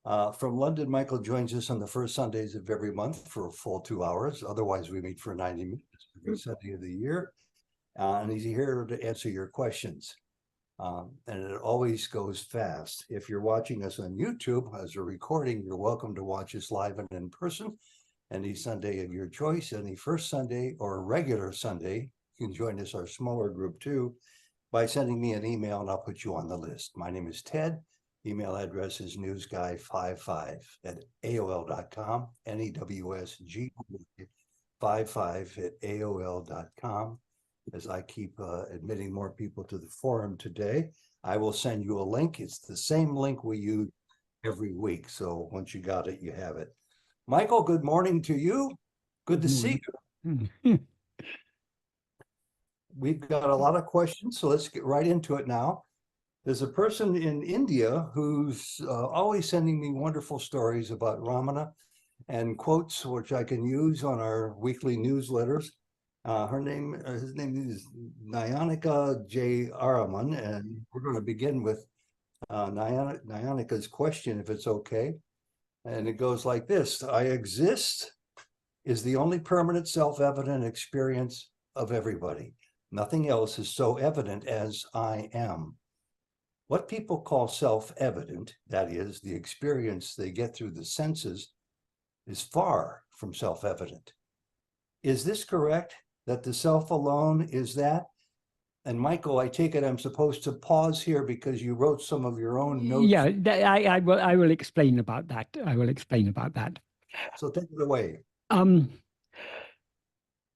From London, Michael joins us on the first Sundays of every month for a full 2 hours. Otherwise, we meet for 90 minutes every Sunday of the year. And he's here to answer your questions. And it always goes fast. If you're watching us on YouTube as a recording, you're welcome to watch us live and in person. Any Sunday of your choice, any first Sunday or a regular Sunday, you can join us, our smaller group too, by sending me an email and I'll put you on the list. My name is Ted. Email address is newsguy55@aol.com, NEWSG55@aol.com. As I keep admitting more people to the forum today, I will send you a link. It's the same link we use every week. So once you got it, you have it. Michael, good morning to you. Good to see you. We've got a lot of questions, so let's get right into it now. There's a person in India who's always sending me wonderful stories about Ramana and quotes, which I can use on our weekly newsletters. His name is Nayanika J. Araman, and we're going to begin with Nayanika's question, if it's okay. And it goes like this: I exist is the only permanent self-evident experience of everybody. Nothing else is so evident as I am. What people call self-evident, that is, the experience they get through the senses, is far from self-evident. Is this correct, that the self alone is that? And Michael, I take it I'm supposed to pause here because you wrote some of your own notes. Yeah, I will explain about that. I will explain about that. So take it away.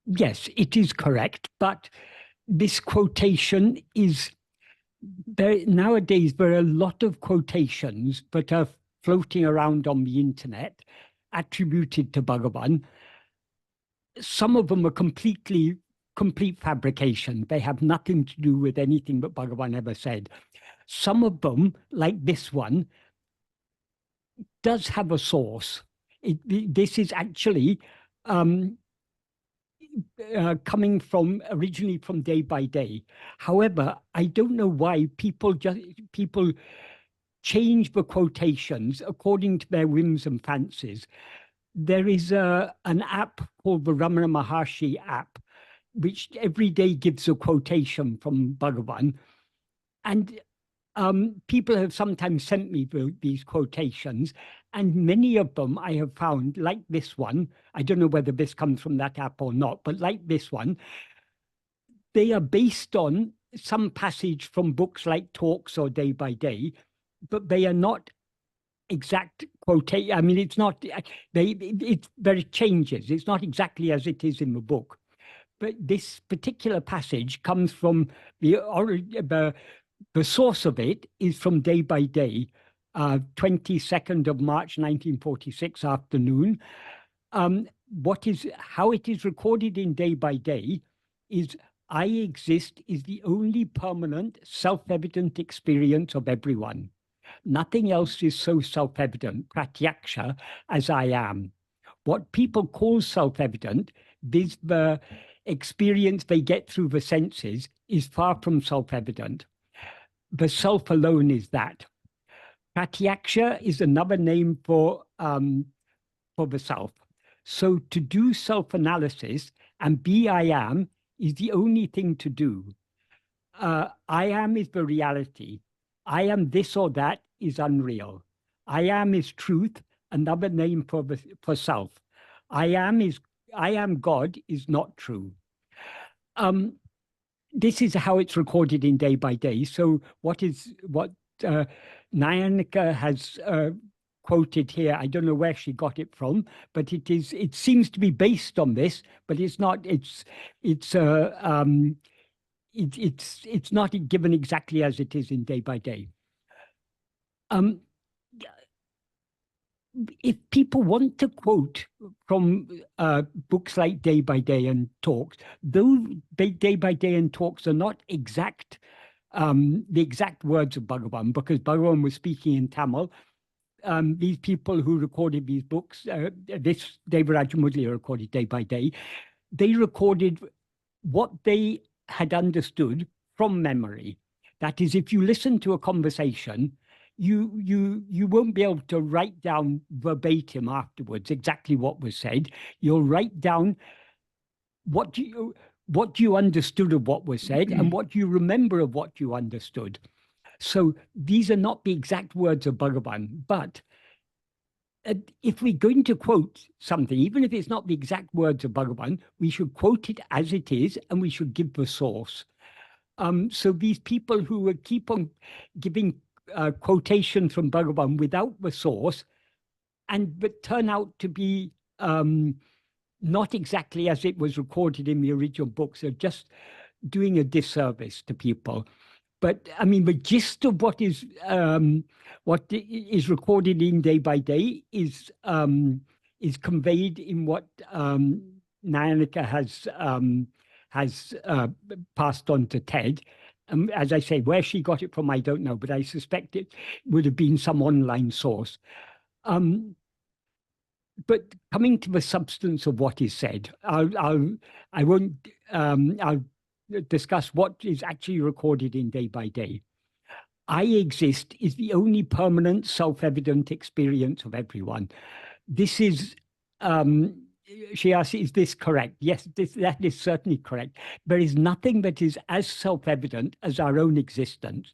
Yes, it is correct, but this quotation is nowadays there are a lot of quotations that are floating around on the internet attributed to Bhagavan. Some of them are complete fabrication. They have nothing to do with anything that Bhagavan ever said. Some of them, like this one, does have a source. This is actually coming from originally from Day by Day. However, I don't know why people change the quotations according to their whims and fancies. There is an app called the Ramana Maharshi app, which every day gives a quotation from Bhagavan. And people have sometimes sent me these quotations, and many of them I have found, like this one, I don't know whether this comes from that app or not, but like this one, they are based on some passage from books like Talks or Day by Day, but they are not exact quotation. I mean, it's not, there changes. It's not exactly as it is in the book. But this particular passage comes from the source of it is from Day by Day, 22nd of March, 1946 afternoon. How it is recorded in Day by Day is, I exist is the only permanent self-evident experience of everyone. Nothing else is so self-evident, pratyaksha, as I am. What people call self-evident, this the experience they get through the senses, is far from self-evident. The self alone is that. Pratyaksha is another name for the self. So to do self-analysis and be I am is the only thing to do. I am is the reality. I am this or that is unreal. I am is truth, another name for self. I am God is not true. This is how it's recorded in Day by Day. So what Nayanika has quoted here, I don't know where she got it from, but it seems to be based on this, but it's not. It's not given exactly as it is in Day by Day. If people want to quote from books like Day by Day and Talks, though Day by Day and Talks are not exact, the exact words of Bhagavan, because Bhagavan was speaking in Tamil. These people who recorded these books, this Devaraj Mudliar recorded Day by Day, they recorded what they had understood from memory. That is, if you listen to a conversation, you won't be able to write down verbatim afterwards exactly what was said. You'll write down what you understood of what was said and what you remember of what you understood. So these are not the exact words of Bhagavan, but if we're going to quote something, even if it's not the exact words of Bhagavan, we should quote it as it is, and we should give the source. So these people who keep on giving quotations from Bhagavan without the source, but turn out to be not exactly as it was recorded in the original books, are just doing a disservice to people. But I mean, the gist of what is recorded in Day by Day is conveyed in what Nayaka has passed on to Ted. As I say, where she got it from, I don't know, but I suspect it would have been some online source. But coming to the substance of what is said, I'll discuss what is actually recorded in Day by Day. I exist is the only permanent, self-evident experience of everyone. This is, she asks, is this correct? Yes, that is certainly correct. There is nothing that is as self-evident as our own existence.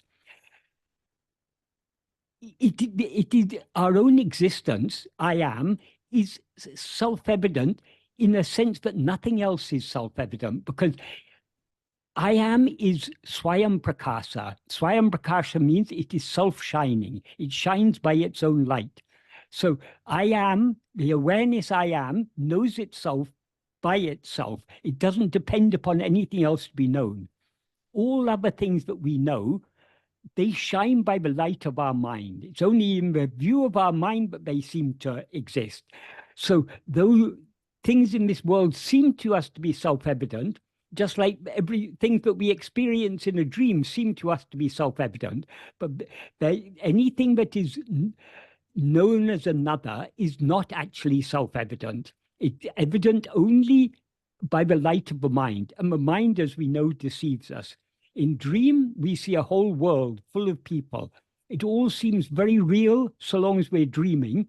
It is our own existence, I am, is self-evident in the sense that nothing else is self-evident, because I am is Swayam Prakasa. Swayam Prakasa means it is self-shining. It shines by its own light. So I am, the awareness I am, knows itself by itself. It doesn't depend upon anything else to be known. All other things that we know, they shine by the light of our mind. It's only in the view of our mind that they seem to exist. So though things in this world seem to us to be self-evident, just like everything that we experience in a dream seem to us to be self-evident, but anything that is known as another is not actually self-evident. It's evident only by the light of the mind, and the mind, as we know, deceives us. In dream, we see a whole world full of people. It all seems very real so long as we're dreaming,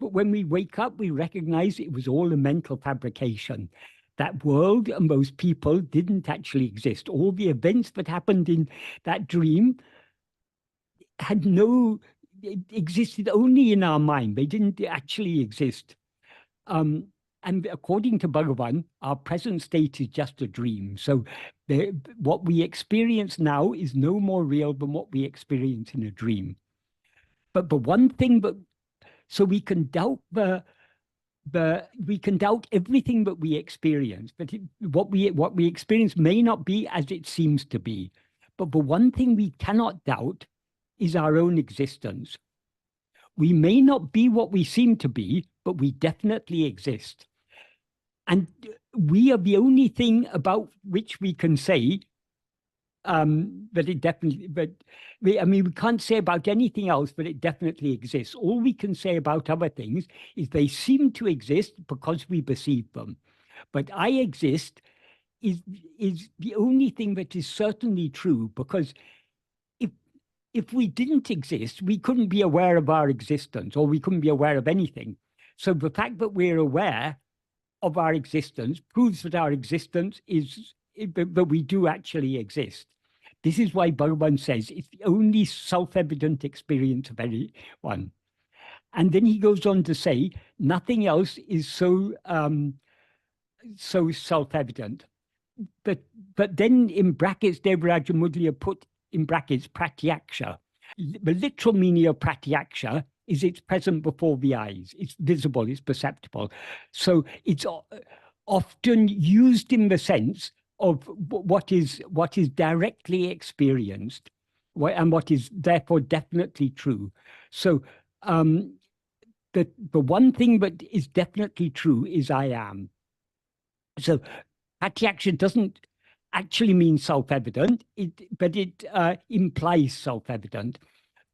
but when we wake up, we recognize it was all a mental fabrication. That world and those people didn't actually exist. All the events that happened in that dream existed only in our mind. They didn't actually exist. And according to Bhagavan, our present state is just a dream. So what we experience now is no more real than what we experience in a dream. But the one thing so we can doubt we can doubt everything that we experience, but what we experience may not be as it seems to be. But the one thing we cannot doubt is our own existence. We may not be what we seem to be, but we definitely exist. And we are the only thing about which we can say that it definitely, I mean, we can't say about anything else, but it definitely exists. All we can say about other things is they seem to exist because we perceive them. But I exist is the only thing that is certainly true, because if we didn't exist, we couldn't be aware of our existence, or we couldn't be aware of anything. So the fact that we're aware of our existence proves that our existence is, that we do actually exist. This is why Bhagavan says it's the only self-evident experience of anyone. And then he goes on to say, nothing else is so self-evident. But then in brackets, Devaraja Mudliya put in brackets pratyaksha. The literal meaning of pratyaksha is it's present before the eyes. It's visible, it's perceptible. So it's often used in the sense of what is directly experienced, and what is therefore definitely true. So the one thing that is definitely true is I am. So pratyaksha doesn't actually mean self-evident, but it implies self-evident.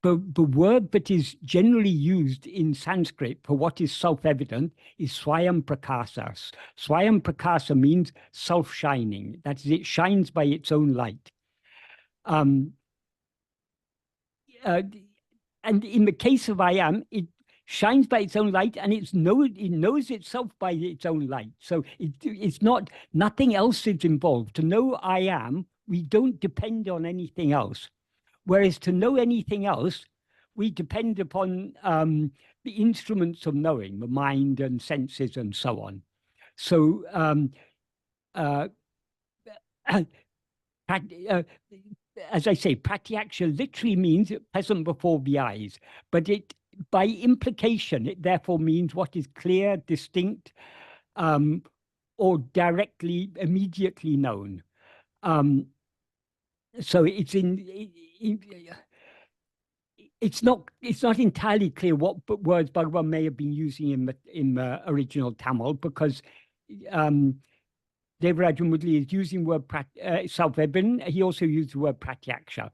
The word that is generally used in Sanskrit for what is self-evident is Swayam Prakasa. Swayam Prakasa means self-shining. That is, it shines by its own light. and in the case of I am, it shines by its own light, and it knows itself by its own light. So it's not, nothing else is involved. To know I am, we don't depend on anything else. Whereas to know anything else, we depend upon the instruments of knowing, the mind and senses and so on. So as I say, pratyaksha literally means present before the eyes, but it, by implication, it therefore means what is clear, distinct, or directly, immediately known. So it's it's not entirely clear what words Bhagavan may have been using in the original Tamil, because Devaraja Mudli is using the word self-evident. He also used the word pratyaksha.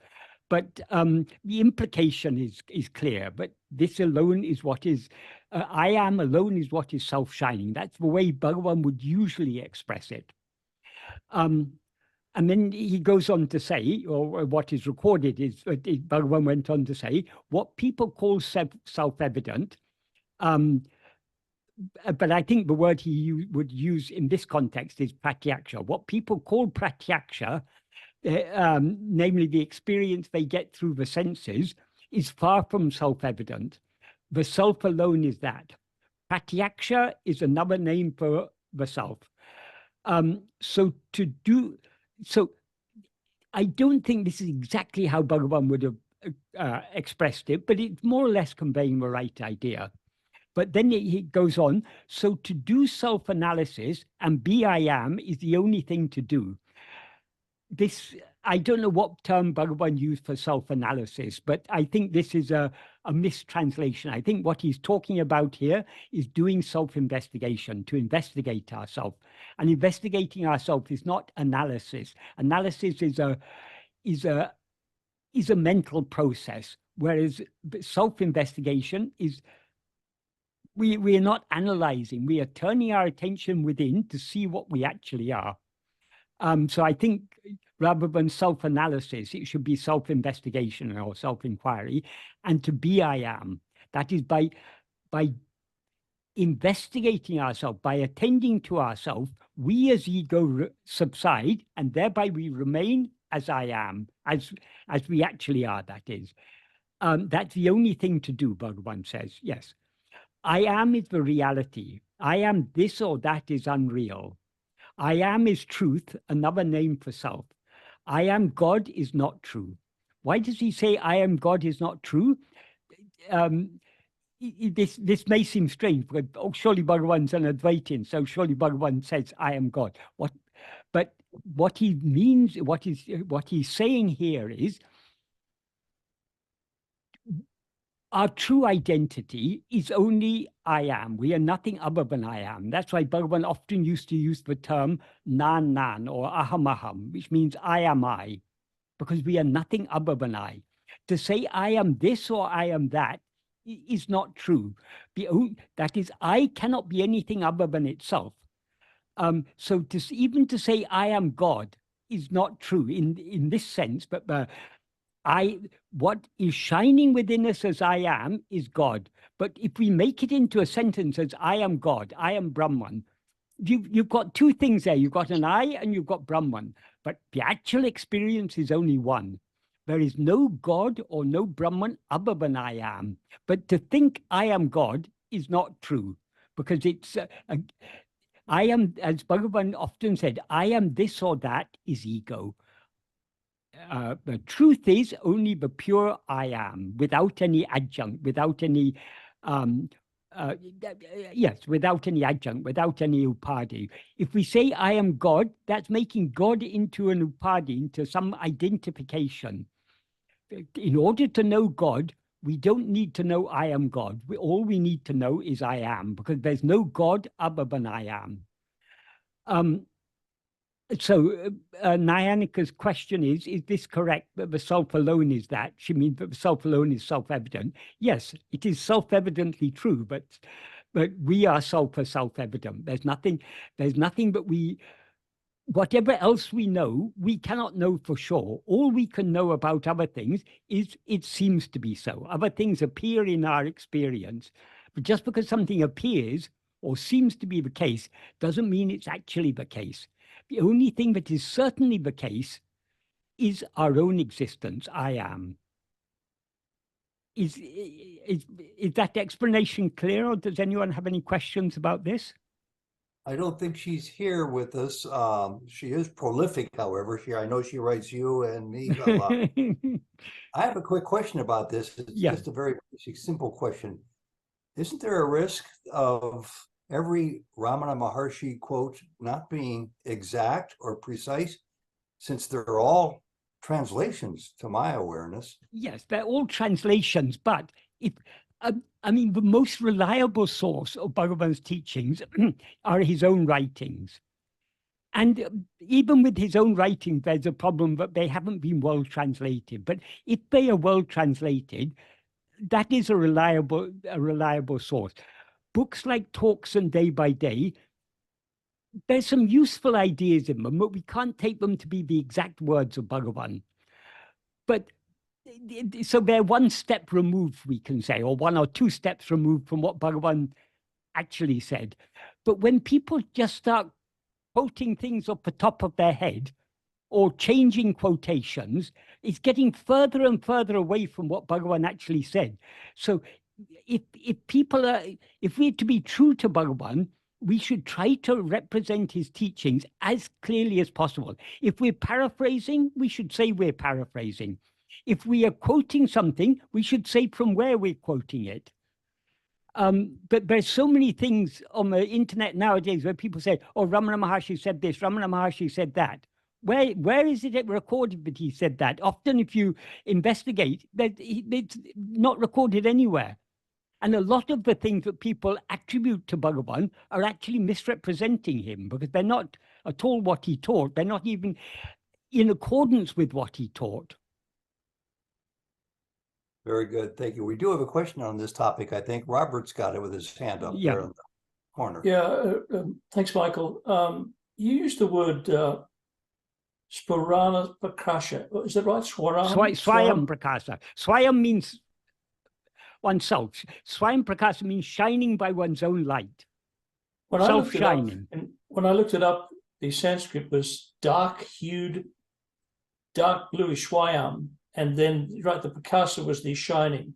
But the implication is clear. But this alone is what is, I am alone is what is self-shining. That's the way Bhagavan would usually express it. And then he goes on to say, or what is recorded is, Bhagavan went on to say, what people call self-evident, but I think the word he would use in this context is pratyaksha. What people call pratyaksha, namely the experience they get through the senses, is far from self-evident. The self alone is that. Pratyaksha is another name for the self. So I don't think this is exactly how Bhagavan would have expressed it, but it's more or less conveying the right idea. But then he goes on, so to do self-analysis and be I am is the only thing to do. This, I don't know what term Bhagavan used for self-analysis, but I think this is a mistranslation. I think what he's talking about here is doing self-investigation, to investigate ourselves. And investigating ourselves is not analysis. Analysis is a mental process, whereas self-investigation is, we are not analyzing, we are turning our attention within to see what we actually are. So I think rather than self-analysis, it should be self-investigation or self-inquiry, and to be I am. That is by investigating ourselves, by attending to ourselves, we as ego subside, and thereby we remain as I am, as we actually are, that is. That's the only thing to do, Bhagavan says, yes. I am is the reality. I am this or that is unreal. I am is truth, another name for self. I am God is not true. Why does he say I am God is not true? This may seem strange, because surely Bhagavan's an Advaitin, so surely Bhagavan says I am God. But what he means, what he's saying here is, our true identity is only I am. We are nothing other than I am. That's why Bhagavan often used to use the term nan or aham, which means I am I, because we are nothing other than I. To say I am this or I am that is not true. That is, I cannot be anything other than itself. So even to say I am God is not true in this sense, but what is shining within us as I am is God. But if we make it into a sentence as I am God, I am Brahman, you've got two things there. You've got an I and you've got Brahman. But the actual experience is only one. There is no God or no Brahman other than I am. But to think I am God is not true, because it's I am, as Bhagavan often said, I am this or that is ego. The truth is only the pure I am, without any adjunct, without any, without any adjunct, without any upadhi. If we say I am God, that's making God into an upadhi, into some identification. In order to know God, we don't need to know I am God. All we need to know is I am, because there's no God other than I am. So Nayanika's question is this correct, that the self alone is that? She means that the self alone is self-evident. Yes, it is self-evidently true, but we are self-evident. There's nothing but we whatever else we know, we cannot know for sure. All we can know about other things is it seems to be so. Other things appear in our experience, but just because something appears or seems to be the case doesn't mean it's actually the case. The only thing that is certainly the case is our own existence. I am. Is that explanation clear, or does anyone have any questions about this? I don't think she's here with us. She is prolific, however. I know she writes you and me a lot. I have a quick question about this. It's Yeah. just a very simple question. Isn't there a risk of every Ramana Maharshi quote not being exact or precise, since they're all translations to my awareness? Yes, they're all translations, but if I mean, the most reliable source of Bhagavan's teachings are his own writings. And even with his own writings, there's a problem that they haven't been well translated. But if they are well translated, that is a reliable source. Books like Talks and Day by Day, there's some useful ideas in them, but we can't take them to be the exact words of Bhagavan. But so they're one step removed, we can say, or one or two steps removed from what Bhagavan actually said. But when people just start quoting things off the top of their head or changing quotations, it's getting further and further away from what Bhagavan actually said. So if we're to be true to Bhagavan, we should try to represent his teachings as clearly as possible. If we're paraphrasing, we should say we're paraphrasing. If we are quoting something, we should say from where we're quoting it. But there's so many things on the internet nowadays where people say, oh, Ramana Maharshi said this, Ramana Maharshi said that. Where is it recorded that he said that? Often if you investigate, it's not recorded anywhere. And a lot of the things that people attribute to Bhagavan are actually misrepresenting him, because they're not at all what he taught. They're not even in accordance with what he taught. Very good. Thank you. We do have a question on this topic. I think Robert's got it with his hand up there in the corner. Yeah, thanks, Michael. You used the word Spurana Prakasha. Is that right? Swayam Prakasha. Swayam means oneself. Swayam Prakasha means shining by one's own light. Self-shining. And when I looked it up, the Sanskrit was dark-hued, dark bluish Swayam. And then, right, the Prakasa was the shining.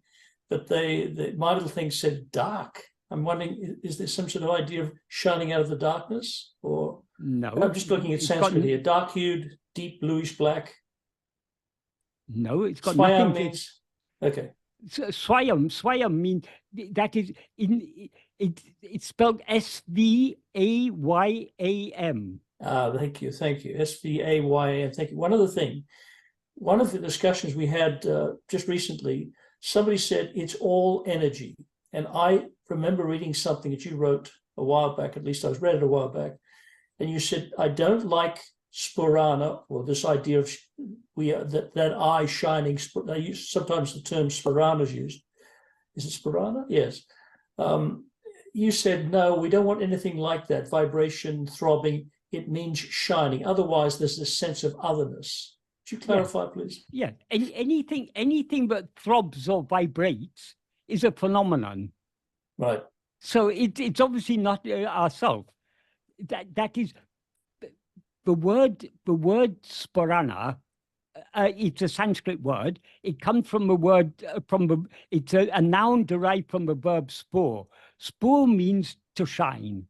But my little thing said dark. I'm wondering, is there some sort of idea of shining out of the darkness? Or no. I'm just looking at Sanskrit here. Dark-hued, deep bluish black. No, it's got Swayam nothing means, okay. Swayam means, that is, it's spelled S-V-A-Y-A-M. Thank you. S-V-A-Y-A-M. Thank you. One other thing. One of the discussions we had just recently, somebody said it's all energy. And I remember reading something that you wrote a while back, at least I read it a while back, and you said, I don't like Spurana, or this idea of that eye shining. Sometimes the term Spurana is used. Is it Spurana? Yes. You said, no, we don't want anything like that, vibration, throbbing. It means shining. Otherwise, there's this sense of otherness. Could you clarify, please? Yeah, anything that throbs or vibrates is a phenomenon. Right. So it's obviously not ourself. That is the word Spurana. It's a Sanskrit word. It comes from a word it's a noun derived from the verb spur. Spur means to shine.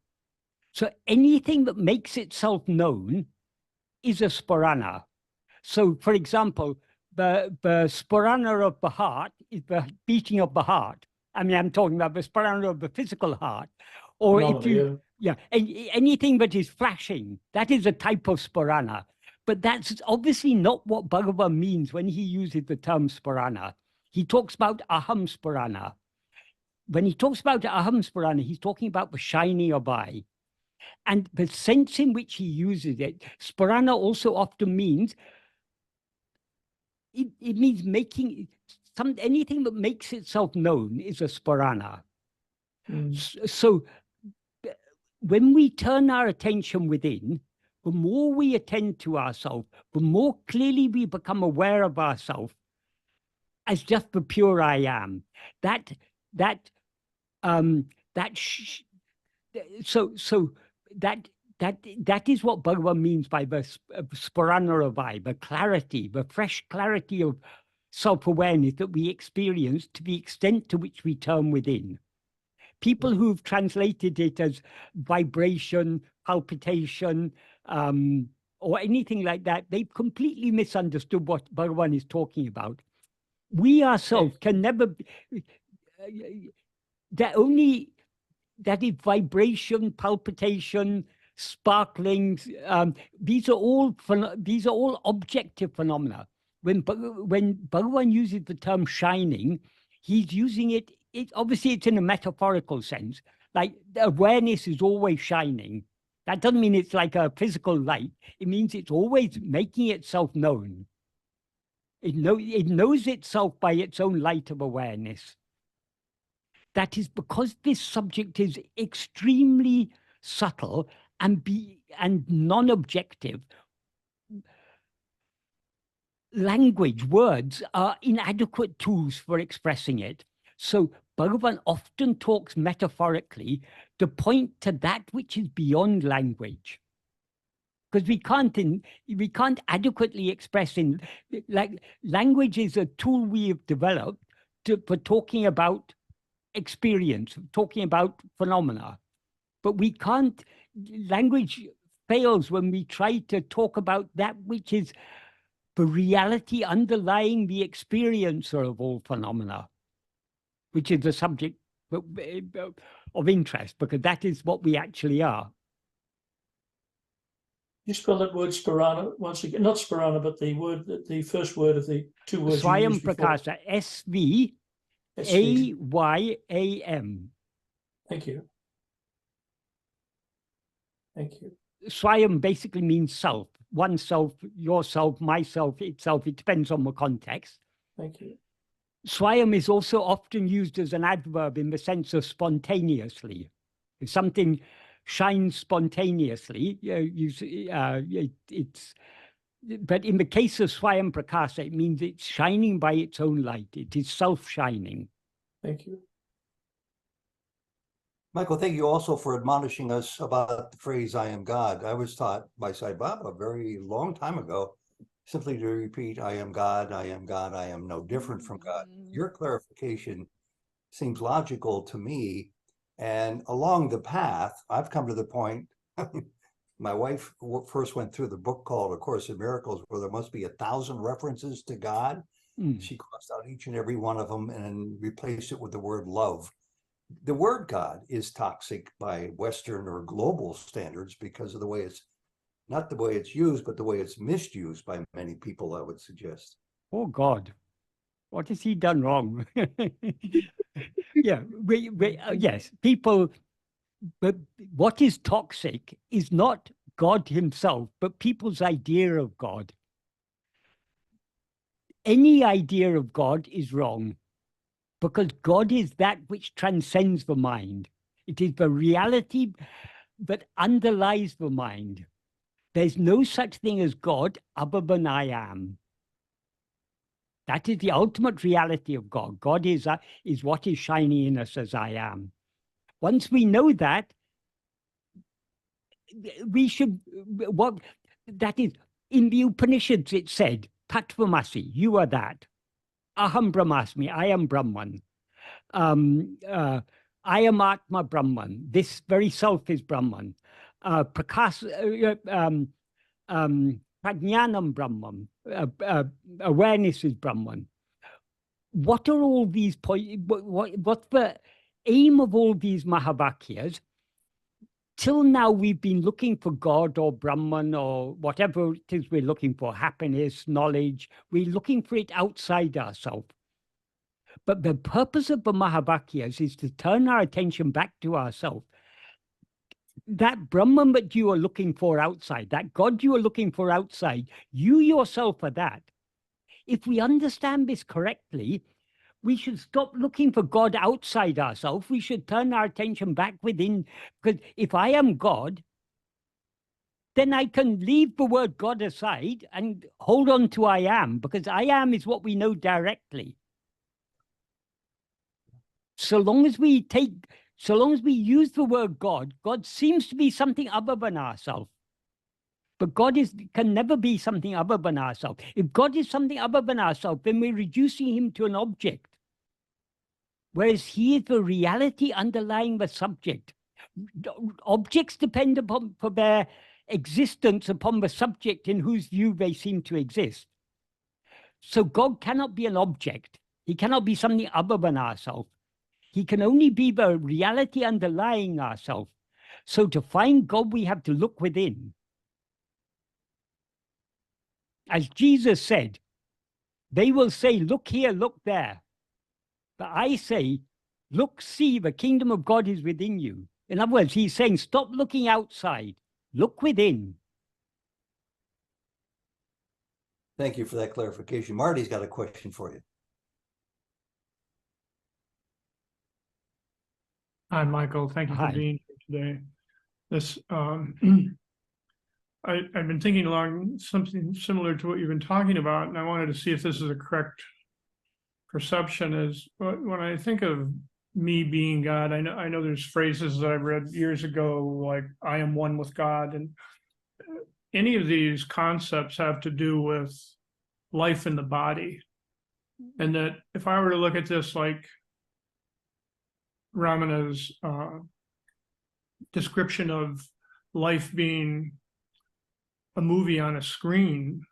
So anything that makes itself known is a Spurana. So, for example, the Spurana of the heart is the beating of the heart. I mean, I'm talking about the Spurana of the physical heart. Or anything that is flashing, that is a type of Spurana. But that's obviously not what Bhagavan means when he uses the term Spurana. He talks about Aham Spurana. When he talks about Aham Spurana, he's talking about the shining of eye. And the sense in which he uses it, Spurana also often means it means making anything that makes itself known is a Spurana. So when we turn our attention within, the more we attend to ourselves, the more clearly we become aware of ourselves as just the pure I am. That is what Bhagavan means by the sparanarabhai, the clarity, the fresh clarity of self-awareness that we experience to the extent to which we turn within. People who've translated it as vibration, palpitation, or anything like that, they've completely misunderstood what Bhagavan is talking about. We ourselves can never be, that is vibration, palpitation, sparkling. These are all objective phenomena. When Bhagavan uses the term shining, he's using it. Obviously, it's in a metaphorical sense. Like awareness is always shining. That doesn't mean it's like a physical light. It means it's always making itself known. It knows itself by its own light of awareness. That is because this subject is extremely subtle and non-objective. Language, words are inadequate tools for expressing it. So Bhagavan often talks metaphorically to point to that which is beyond language. Because we can't adequately express language is a tool we have developed for talking about experience, talking about phenomena. But we can't, language fails when we try to talk about that which is the reality underlying the experiencer of all phenomena, which is the subject of interest, because that is what we actually are. You spell that word sparana once again, not sparana, but the first word of the two words. Swayam Prakasa, S-V-A-Y-A-M. Thank you. Thank you. Swayam basically means self, oneself, yourself, myself, itself. It depends on the context. Thank you. Swayam is also often used as an adverb in the sense of spontaneously. If something shines spontaneously, but in the case of Swayam Prakasa, it means it's shining by its own light. It is self-shining. Thank you. Michael, thank you also for admonishing us about the phrase, I am God. I was taught by Sai Baba a very long time ago, simply to repeat, I am God, I am God, I am no different from God. Your clarification seems logical to me. And along the path, I've come to the point, my wife first went through the book called A Course in Miracles, where there must be 1,000 references to God. She crossed out each and every one of them and replaced it with the word love. The word God is toxic by Western or global standards because of the way it's, not the way it's used, but the way it's misused by many people, I would suggest. Oh God, what has he done wrong? Yeah, yes, people, but what is toxic is not God himself, but people's idea of God. Any idea of God is wrong, because God is that which transcends the mind. It is the reality that underlies the mind. There's no such thing as God other than I am. That is the ultimate reality of God. God is what is shining in us as I am. Once we know that, we should, that is, in the Upanishads it said, Tattvamasi, you are that. Aham Brahmasmi, I am Brahman. I am Atma Brahman. This very self is Brahman. Prajnanam Brahman. Awareness is Brahman. What are all these points? What's the aim of all these Mahavakyas? Till now, we've been looking for God or Brahman or whatever it is we're looking for, happiness, knowledge. We're looking for it outside ourselves. But the purpose of the Mahavakyas is to turn our attention back to ourselves. That Brahman that you are looking for outside, that God you are looking for outside, you yourself are that. If we understand this correctly, we should stop looking for God outside ourselves. We should turn our attention back within, because if I am God, then I can leave the word God aside and hold on to I am, because I am is what we know directly. So long as we use the word God, God seems to be something other than ourselves. But God can never be something other than ourselves. If God is something other than ourselves, then we're reducing him to an object. Whereas he is the reality underlying the subject. Objects depend upon for their existence upon the subject in whose view they seem to exist. So God cannot be an object. He cannot be something other than ourselves. He can only be the reality underlying ourselves. So to find God, we have to look within. As Jesus said, they will say, look here, look there. But I say, look, see, the kingdom of God is within you. In other words, he's saying, stop looking outside, look within. Thank you for that clarification. Marty's got a question for you. Hi, Michael. Thank you for Hi. being here today. This I've been thinking along something similar to what you've been talking about, and I wanted to see if this is a correct perception. Is when I think of me being God, I know there's phrases that I've read years ago, like I am one with God, and any of these concepts have to do with life in the body. And that if I were to look at this like Ramana's description of life being a movie on a screen,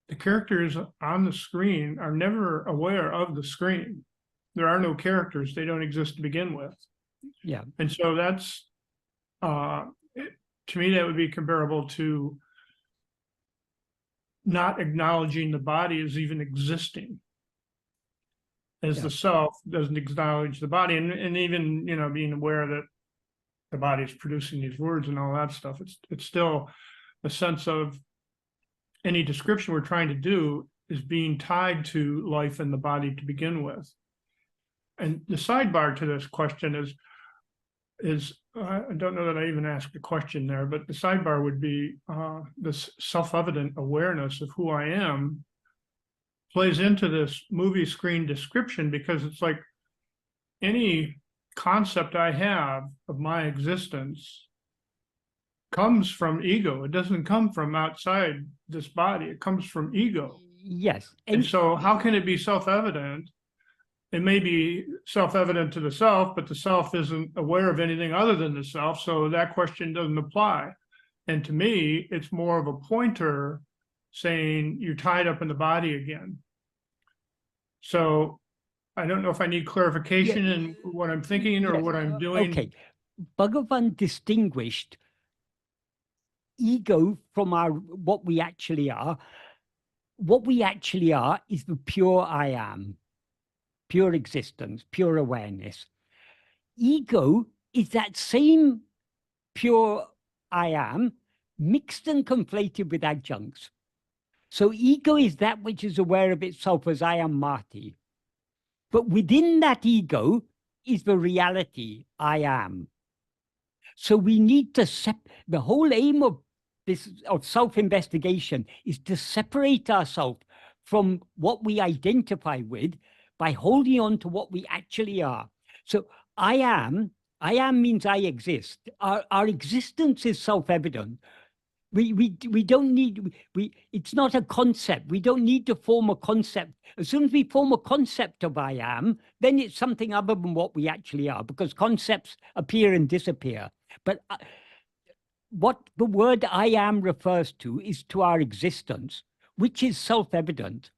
the characters on the screen are never aware of the screen. There are no characters. They don't exist to begin with. Yeah. And so that's, to me, that would be comparable to not acknowledging the body as even existing, as the self doesn't acknowledge the body, and even, you know, being aware that the body is producing these words and all that stuff. It's still a sense of any description we're trying to do is being tied to life in the body to begin with. And the sidebar to this question is I don't know that I even asked a question there, but the sidebar would be this self-evident awareness of who I am plays into this movie screen description, because it's like any concept I have of my existence comes from ego. It doesn't come from outside this body. It comes from ego. Yes. And so how can it be self-evident? It may be self-evident to the self, but the self isn't aware of anything other than the self, so that question doesn't apply. And to me, it's more of a pointer saying you're tied up in the body again. So I don't know if I need clarification in what I'm thinking or what I'm doing. Okay. Bhagavan distinguished ego from what we actually are. What we actually are is the pure I am, pure existence, pure awareness. Ego is that same pure I am mixed and conflated with adjuncts. So ego is that which is aware of itself as I am Marty. But within that ego is the reality I am. So we need to the whole aim of self-investigation is to separate ourselves from what we identify with by holding on to what we actually are. So I am means I exist. Our existence is self-evident. We don't need, it's not a concept. We don't need to form a concept. As soon as we form a concept of I am, then it's something other than what we actually are, because concepts appear and disappear. But what the word I am refers to is to our existence, which is self-evident.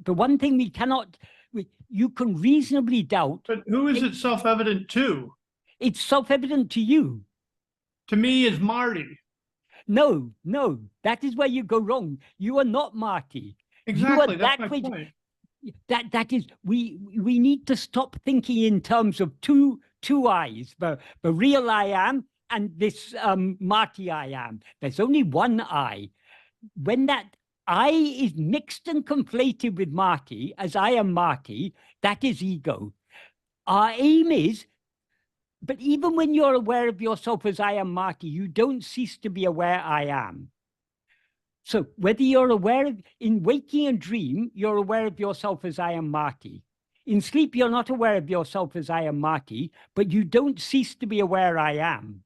The one thing we cannot, you can reasonably doubt. But who is it self-evident to? It's self-evident to you. To me is Marty. No, that is where you go wrong. You are not Marty. Exactly, that's my point. That is, we need to stop thinking in terms of two I's, the real I am and this Marty I am. There's only one I. When that I is mixed and conflated with Marty, as I am Marty, that is ego. Our aim is But even when you're aware of yourself as I am Marty, you don't cease to be aware I am. So whether you're aware of, in waking and dream, you're aware of yourself as I am Marty. In sleep, you're not aware of yourself as I am Marty, but you don't cease to be aware I am.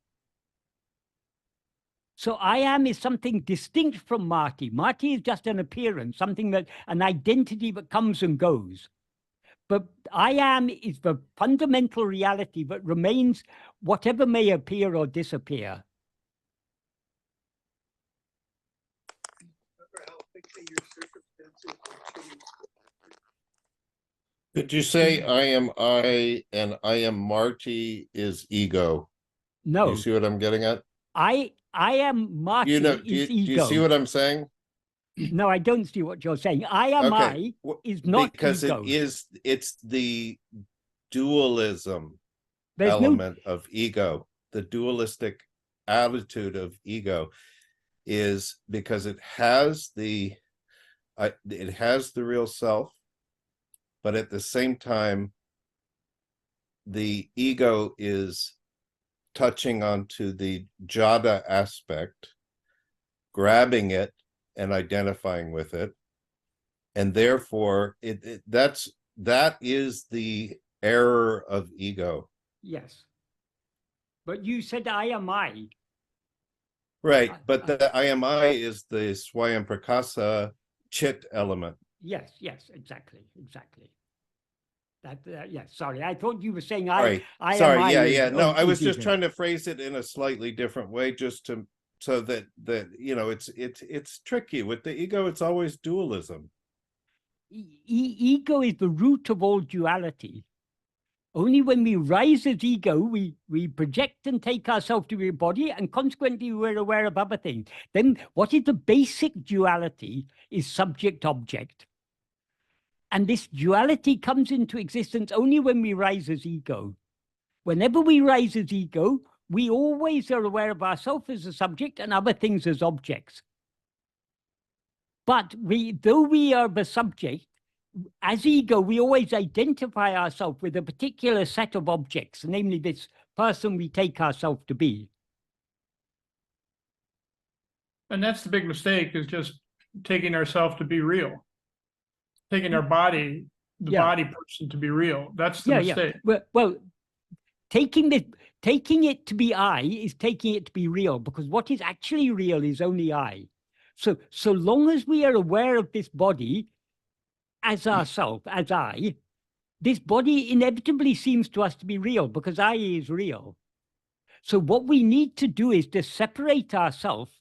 So I am is something distinct from Marty. Marty is just an appearance, something that, an identity that comes and goes. But I am is the fundamental reality that remains whatever may appear or disappear. Could you say I am I and I am Marty is ego? No. Do you see what I'm getting at? I am Marty You know, is do ego. you see what I'm saying? No, I don't see what you're saying. I am Okay. I is not because ego. it's the dualism There's element of ego. The dualistic attitude of ego is because it has the real self, but at the same time, the ego is touching onto the jada aspect, grabbing it and identifying with it, and therefore that is the error of ego. Yes. But you said I am I. Right, but the I am I is the Swayam Prakasa chit element. Yes, exactly. Yes, sorry. I thought you were saying Sorry, I sorry, am I. yeah. No, I was just ego. trying to phrase it in a slightly different way, just to so that you know it's tricky with the ego. It's always dualism. Ego is the root of all duality. Only when we rise as ego, we project and take ourselves to be a body, and consequently we're aware of other things. Then what is the basic duality is subject-object. And this duality comes into existence only when we rise as ego. Whenever we rise as ego, we always are aware of ourselves as a subject and other things as objects. But though we are the subject, as ego, we always identify ourselves with a particular set of objects, namely this person we take ourselves to be. And that's the big mistake, is just taking ourselves to be real. Taking our body, the body person to be real. That's the mistake. Well, taking it to be I is taking it to be real, because what is actually real is only I. So long as we are aware of this body as ourself, as I, this body inevitably seems to us to be real, because I is real. So what we need to do is to separate ourselves,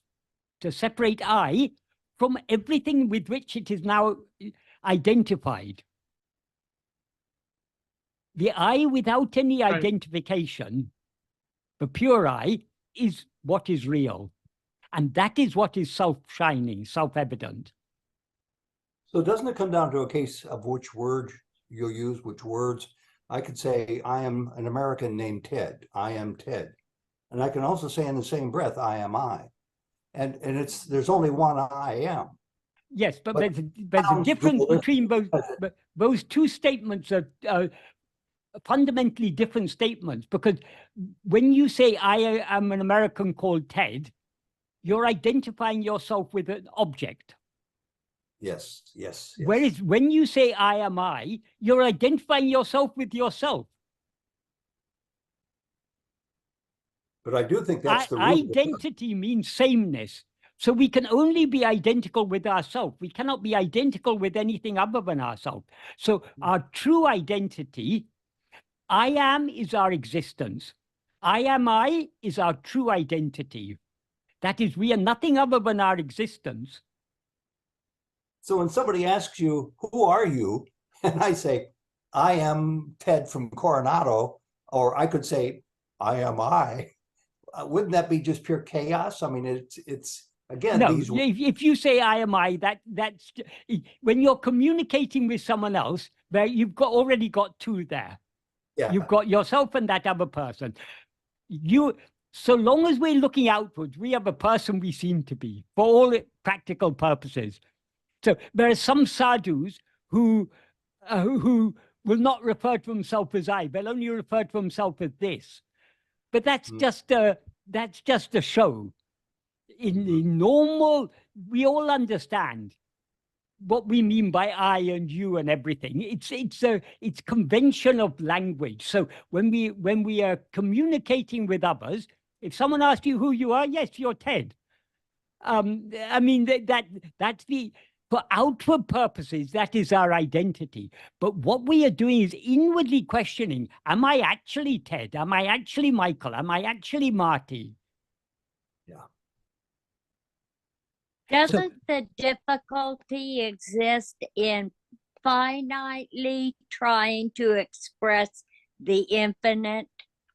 to separate I from everything with which it is now identified. The I without any identification, the pure I, is what is real. And that is what is self-shining, self-evident. So doesn't it come down to a case of which word you'll use, which words? I could say, I am an American named Ted. I am Ted. And I can also say in the same breath, I am I. And there's only one I am. Yes, but there's a difference between those two statements are fundamentally different statements, because when you say I am an American called Ted, you're identifying yourself with an object. Yes. Whereas when you say I am I, you're identifying yourself with yourself. But I do think that's the root. Identity means sameness. So we can only be identical with ourselves. We cannot be identical with anything other than ourselves. So our true identity, I am, is our existence. I is our true identity. That is, we are nothing other than our existence. So when somebody asks you, who are you? And I say, I am Ted from Coronado, or I could say, I am I. Wouldn't that be just pure chaos? I mean, it's again, no, these... if you say I am I, that's when you're communicating with someone else, there you've already got two there. Yeah. You've got yourself and that other person. So long as we're looking outwards, we are the person we seem to be for all practical purposes. So there are some sadhus who will not refer to themselves as I. They'll only refer to themselves as this. but that's just a show. In the normal, we all understand what we mean by I and you and everything. It's convention of language. So when we are communicating with others, if someone asks you who you are, yes, you're Ted. I mean that's for outward purposes, that is our identity. But what we are doing is inwardly questioning: am I actually Ted? Am I actually Michael? Am I actually Marty? Doesn't the difficulty exist in finitely trying to express the infinite?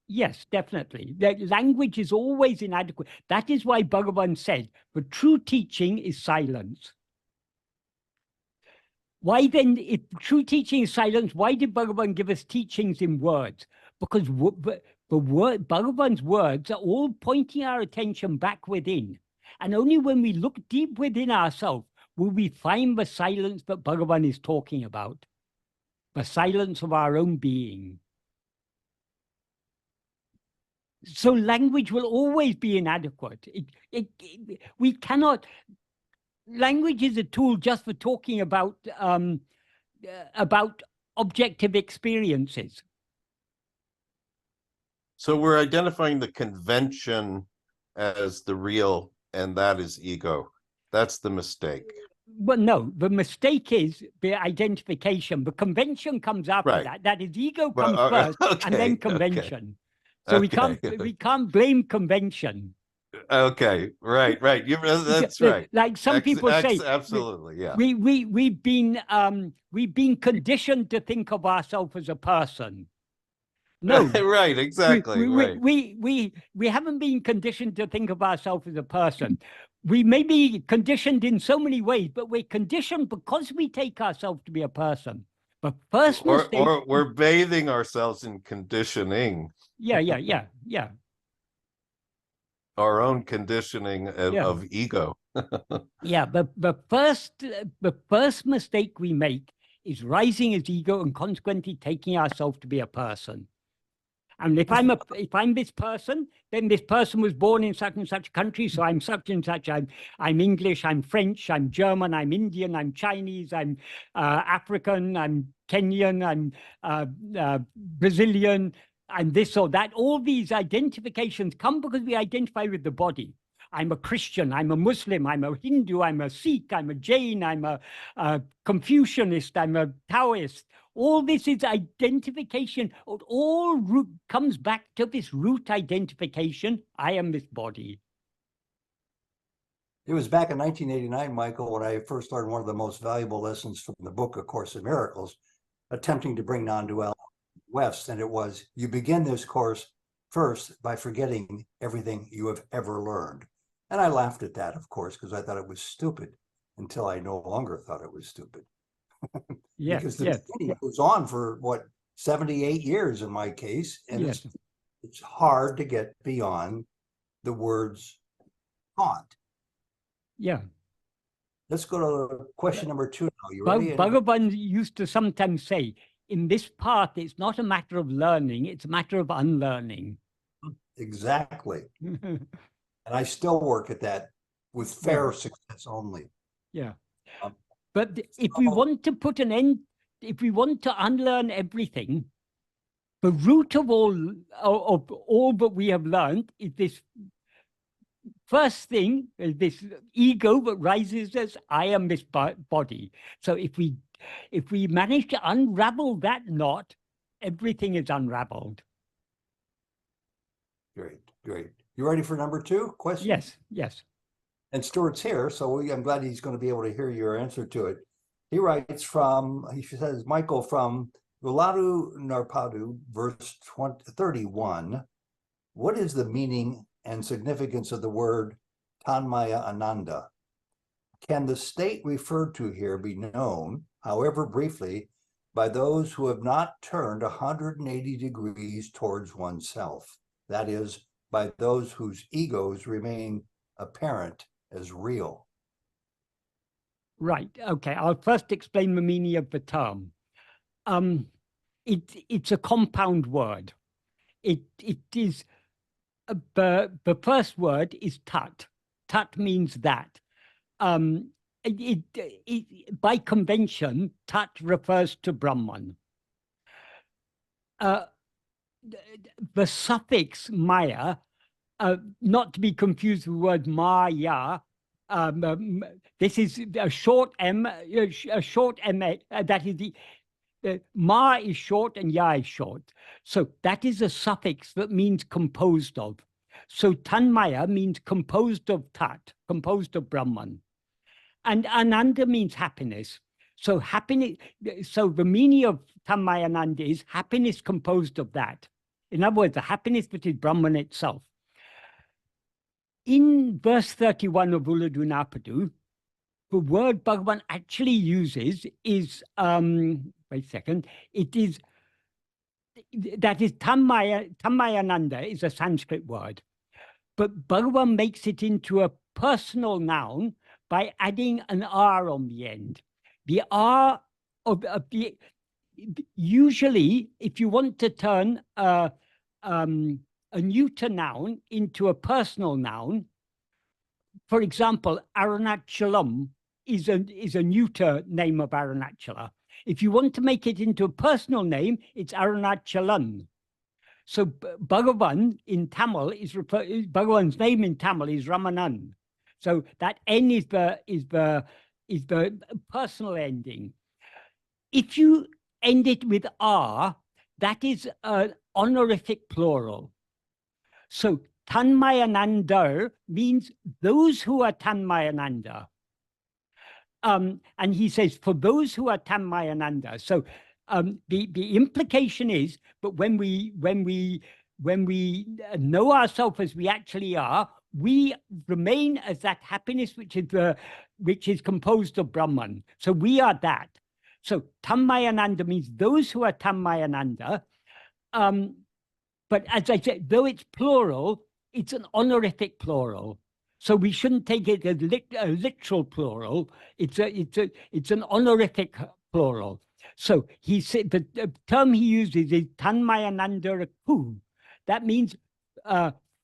Yes, definitely. The language is always inadequate. That is why Bhagavan said, the true teaching is silence. Why then, if true teaching is silence, why did Bhagavan give us teachings in words? Because Bhagavan's words are all pointing our attention back within. And only when we look deep within ourselves will we find the silence that Bhagavan is talking about, the silence of our own being. So language will always be inadequate. We cannot. Language is a tool just for talking about objective experiences. So we're identifying the convention as the real, and that is ego. That's the mistake. Well, no, the mistake is the identification. The convention comes after Right. that. That is, ego comes first, and then convention. So we can't blame convention. Okay, right. That's right. Like some people say, absolutely, yeah. We've been conditioned to think of ourselves as a person. No, right, exactly. We haven't been conditioned to think of ourselves as a person. We may be conditioned in so many ways, but we're conditioned because we take ourselves to be a person. But first mistake, or we're bathing ourselves in conditioning. Yeah. Our own conditioning of ego. Yeah, but the first mistake we make is rising as ego and consequently taking ourselves to be a person. And if I'm this person, then this person was born in such and such a country, so I'm such and such. I'm English, I'm French, I'm German, I'm Indian, I'm Chinese, I'm African, I'm Kenyan, I'm Brazilian, I'm this or that. All these identifications come because we identify with the body. I'm a Christian, I'm a Muslim, I'm a Hindu, I'm a Sikh, I'm a Jain, I'm a Confucianist, I'm a Taoist. All this is identification. It all comes back to this root identification. I am this body. It was back in 1989, Michael, when I first learned one of the most valuable lessons from the book, A Course in Miracles, attempting to bring non-duality west. And it was, you begin this course first by forgetting everything you have ever learned. And I laughed at that, of course, because I thought it was stupid until I no longer thought it was stupid. Because the beginning goes on for what, 78 years in my case, and it's hard to get beyond the words taught. Yeah. Let's go to question number 2 now. You ready? Bhagavan used to sometimes say, in this path, it's not a matter of learning, it's a matter of unlearning. Exactly. And I still work at that with fair success only. Yeah. But if we want to put an end, if we want to unlearn everything, the root of all that we have learned is this first thing, this ego that rises as I am this body. So if we manage to unravel that knot, everything is unraveled. Great. You ready for number 2 question? Yes. And Stuart's here, so I'm glad he's going to be able to hear your answer to it. He says, Michael, from Viladu Narpadu, verse 31, what is the meaning and significance of the word Tanaya Ananda? Can the state referred to here be known, however briefly, by those who have not turned 180 degrees towards oneself? That is, by those whose egos remain apparent as real. Right. Okay. I'll first explain the meaning of the term. It's a compound word. It is The first word is tat. Tat means that. By convention, tat refers to Brahman. The suffix maya, not to be confused with the word maya, this is a short m, that is the ma is short and ya is short. So that is a suffix that means composed of. So tanmaya means composed of tat, composed of Brahman. And Ananda means happiness. So happiness, so the meaning of Tanmaya Ananda is happiness composed of that. In other words, the happiness that is Brahman itself. In verse 31 of Ulladu Narpadu, the word Bhagavan actually uses is, wait a second, it is, that is Tanmaya Ananda is a Sanskrit word. But Bhagavan makes it into a personal noun by adding an R on the end. The R of the, usually, if you want to turn a neuter noun into a personal noun, for example, Arunachalam is a neuter name of Arunachala. If you want to make it into a personal name, it's Arunachalan. So Bhagavan in Tamil is Bhagavan's name in Tamil is Ramanan. So that N is the personal ending. If you end it with R, that is an honorific plural. So Tanmayananda means those who are Tanmayananda. And he says, for those who are Tanmayananda. So the implication is, but when we know ourselves as we actually are, we remain as that happiness which is composed of Brahman. So we are that. So Tanmayananda means those who are Tanmayananda. But as I said, though it's plural, it's an honorific plural. So we shouldn't take it as a literal plural. It's an honorific plural. So he said the term he uses is Tanmayananda Ku. That means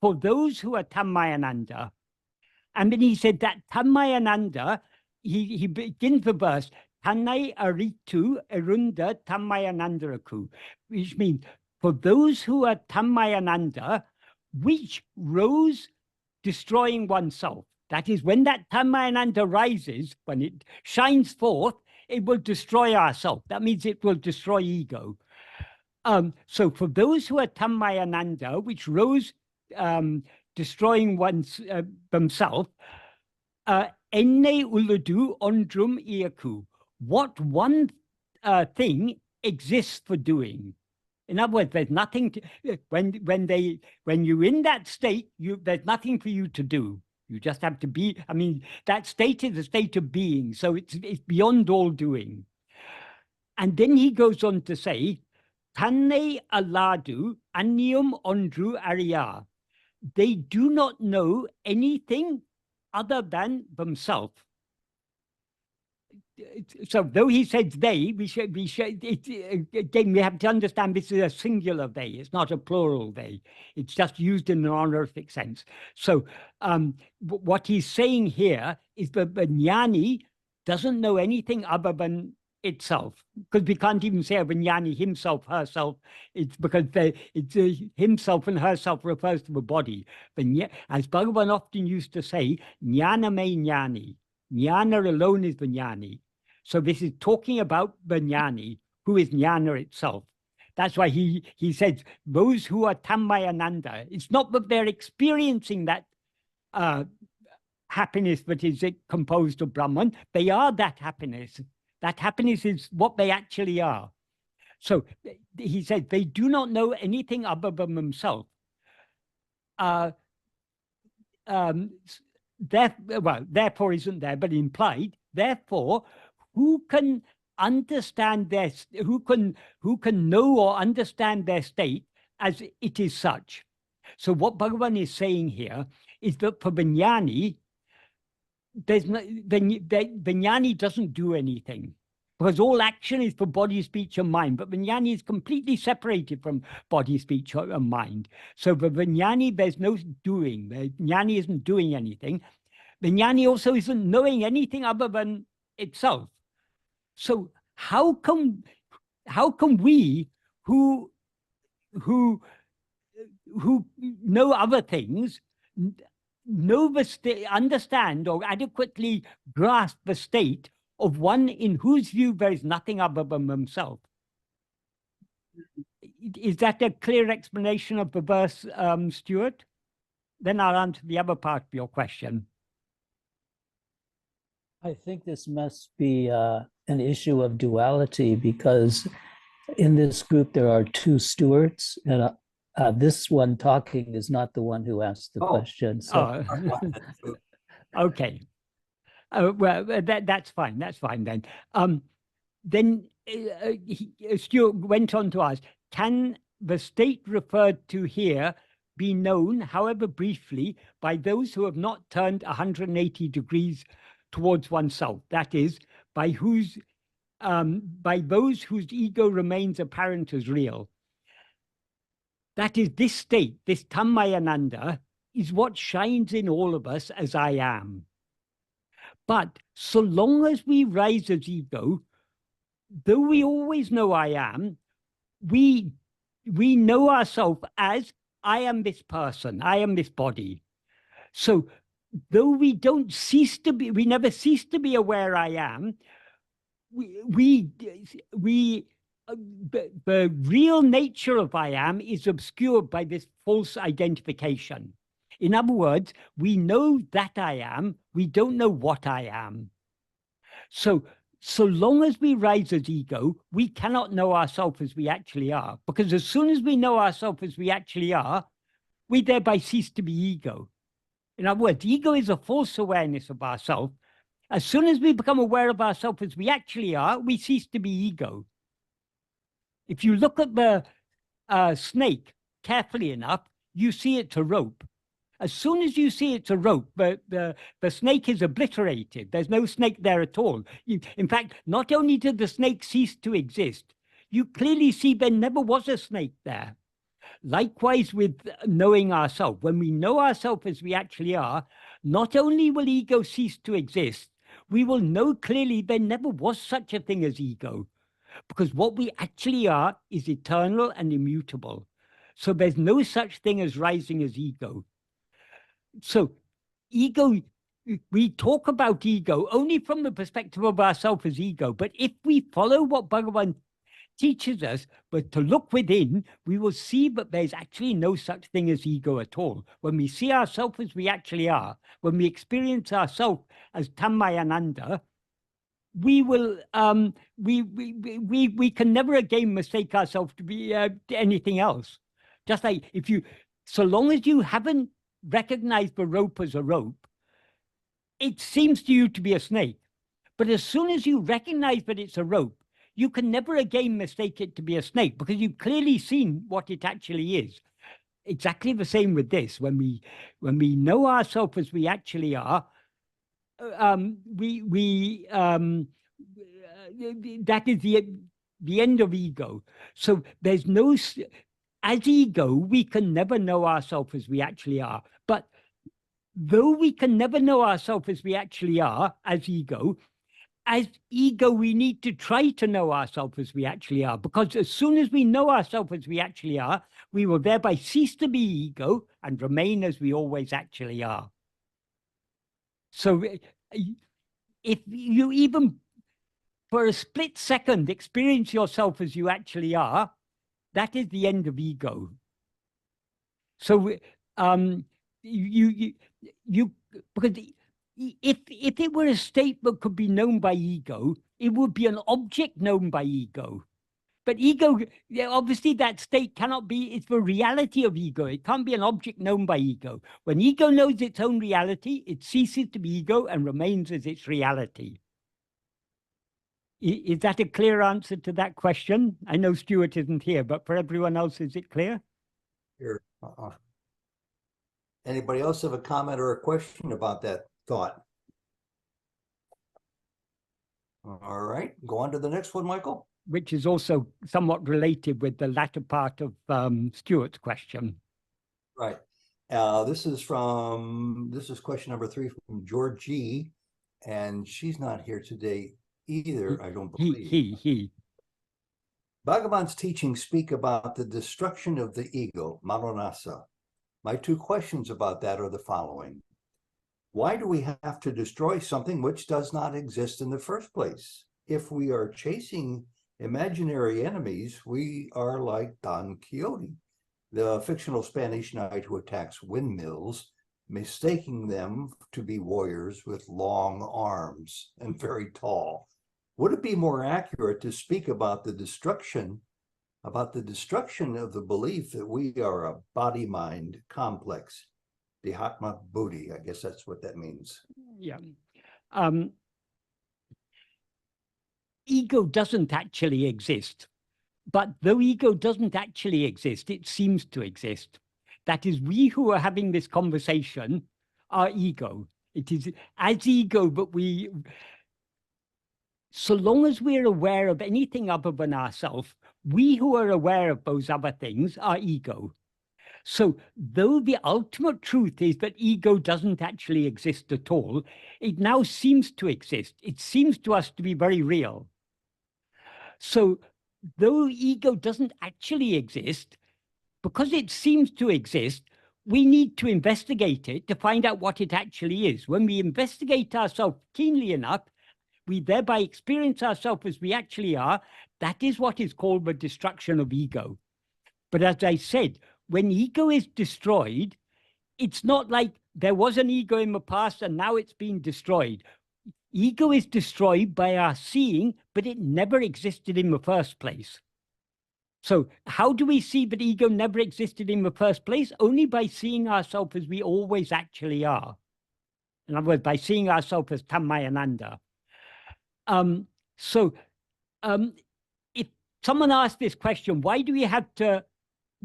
for those who are Tanmayananda. And then he said that Tanmayananda, he begins the verse, Tanai Aritu Arunda Tanmayanandaraku, which means for those who are Tanmayananda, which rose destroying oneself. That is, when that Tanmayananda rises, when it shines forth, it will destroy ourself. That means it will destroy ego. So for those who are Tanmayananda, which rose destroying themselves, enne uladu ondrum iaku. What one thing exists for doing. In other words, there's nothing to, when you're in that state, there's nothing for you to do. You just have to be. I mean, that state is a state of being, so it's beyond all doing. And then he goes on to say, Tanne aladu anyum ondru arya. They do not know anything other than themselves. So though he says they, again, we have to understand this is a singular they. It's not a plural they. It's just used in an honorific sense. So what he's saying here is that the jnani doesn't know anything other than itself, because we can't even say of a jnani himself, herself. It's because himself and herself refers to the body. But as Bhagavan often used to say, jnana me jnani. Jnana alone is the jnani. So this is talking about the jnani, who is jnana itself. That's why he says, those who are Tanmayananda, it's not that they're experiencing that happiness that is composed of Brahman. They are that happiness. That happiness is what they actually are. So he said, they do not know anything other than themselves. Therefore isn't there, but implied. Therefore, who can understand who can know or understand their state as it is such? So what Bhagavan is saying here is that for the jnani, the jnani doesn't do anything. because all action is for body, speech, and mind. But Vijnani is completely separated from body, speech, and mind. So for Vijnani, there's no doing. Vijnani isn't doing anything. Vijnani also isn't knowing anything other than itself. So how can we who know other things know understand or adequately grasp the state of one in whose view there is nothing other than themselves? Is that a clear explanation of the verse, Stuart? Then I'll answer the other part of your question. I think this must be an issue of duality, because in this group there are two Stuarts, and this one talking is not the one who asked the question. So. Okay. Well, that's fine. That's fine then. Then Stuart went on to ask, can the state referred to here be known, however briefly, by those who have not turned 180 degrees towards oneself? That is, by those whose ego remains apparent as real. That is, this state, this Tanaya is what shines in all of us as I am. But so long as we rise as ego, though we always know I am, we know ourselves as I am this person, I am this body. So though we don't cease to be, we never cease to be aware I am, the real nature of I am is obscured by this false identification. In other words, we know that I am, we don't know what I am. So long as we rise as ego, we cannot know ourselves as we actually are, because as soon as we know ourselves as we actually are, we thereby cease to be ego. In other words, ego is a false awareness of ourselves. As soon as we become aware of ourselves as we actually are, we cease to be ego. If you look at the snake carefully enough, you see it's a rope. As soon as you see it's a rope, the snake is obliterated. There's no snake there at all. In fact, not only did the snake cease to exist, you clearly see there never was a snake there. Likewise with knowing ourselves. When we know ourselves as we actually are, not only will ego cease to exist, we will know clearly there never was such a thing as ego, because what we actually are is eternal and immutable. So there's no such thing as rising as ego. So ego, we talk about ego only from the perspective of ourselves as ego, but if we follow what Bhagavan teaches us, but to look within, we will see that there's actually no such thing as ego at all. When we see ourselves as we actually are, when we experience ourselves as Tanaya, we will we can never again mistake ourselves to be anything else. Just like if you, so long as you haven't recognized the rope as a rope, it seems to you to be a snake. But as soon as you recognize that it's a rope, you can never again mistake it to be a snake, because you've clearly seen what it actually is. Exactly the same with this. When we know ourselves as we actually are, that is the end of ego. So there's no, as ego, we can never know ourselves as we actually are. But though we can never know ourselves as we actually are, as ego, we need to try to know ourselves as we actually are, because as soon as we know ourselves as we actually are, we will thereby cease to be ego and remain as we always actually are. So if you even for a split second experience yourself as you actually are, that is the end of ego. So because if it were a state that could be known by ego, it would be an object known by ego. But ego, obviously that state cannot be, it's the reality of ego. It can't be an object known by ego. When ego knows its own reality, it ceases to be ego and remains as its reality. Is that a clear answer to that question? I know Stuart isn't here, but for everyone else, is it clear? Here. Anybody else have a comment or a question about that thought? All right, go on to the next one, Michael. Which is also somewhat related with the latter part of Stuart's question. Right. This is question number 3 from Georgie, and she's not here today either, I don't believe. He. Bhagavan's teachings speak about the destruction of the ego, manonasa. My 2 questions about that are the following. Why do we have to destroy something which does not exist in the first place? If we are chasing imaginary enemies, we are like Don Quixote, the fictional Spanish knight who attacks windmills, mistaking them to be warriors with long arms and very tall. Would it be more accurate to speak about the destruction of the belief that we are a body-mind complex, the Atma Buddhi? I guess that's what that means. Yeah. Ego doesn't actually exist. But though ego doesn't actually exist, it seems to exist. That is, we who are having this conversation are ego. It is as ego, but so long as we're aware of anything other than ourselves, we who are aware of those other things are ego. So though the ultimate truth is that ego doesn't actually exist at all, it now seems to exist. It seems to us to be very real. So though ego doesn't actually exist, because it seems to exist, we need to investigate it to find out what it actually is. When we investigate ourselves keenly enough, we thereby experience ourselves as we actually are. That is what is called the destruction of ego. But as I said, when ego is destroyed, it's not like there was an ego in the past and now it's been destroyed. Ego is destroyed by our seeing, but it never existed in the first place. So how do we see that ego never existed in the first place? Only by seeing ourselves as we always actually are. In other words, by seeing ourselves as Tanaya Ananda. If someone asked this question, why do we have to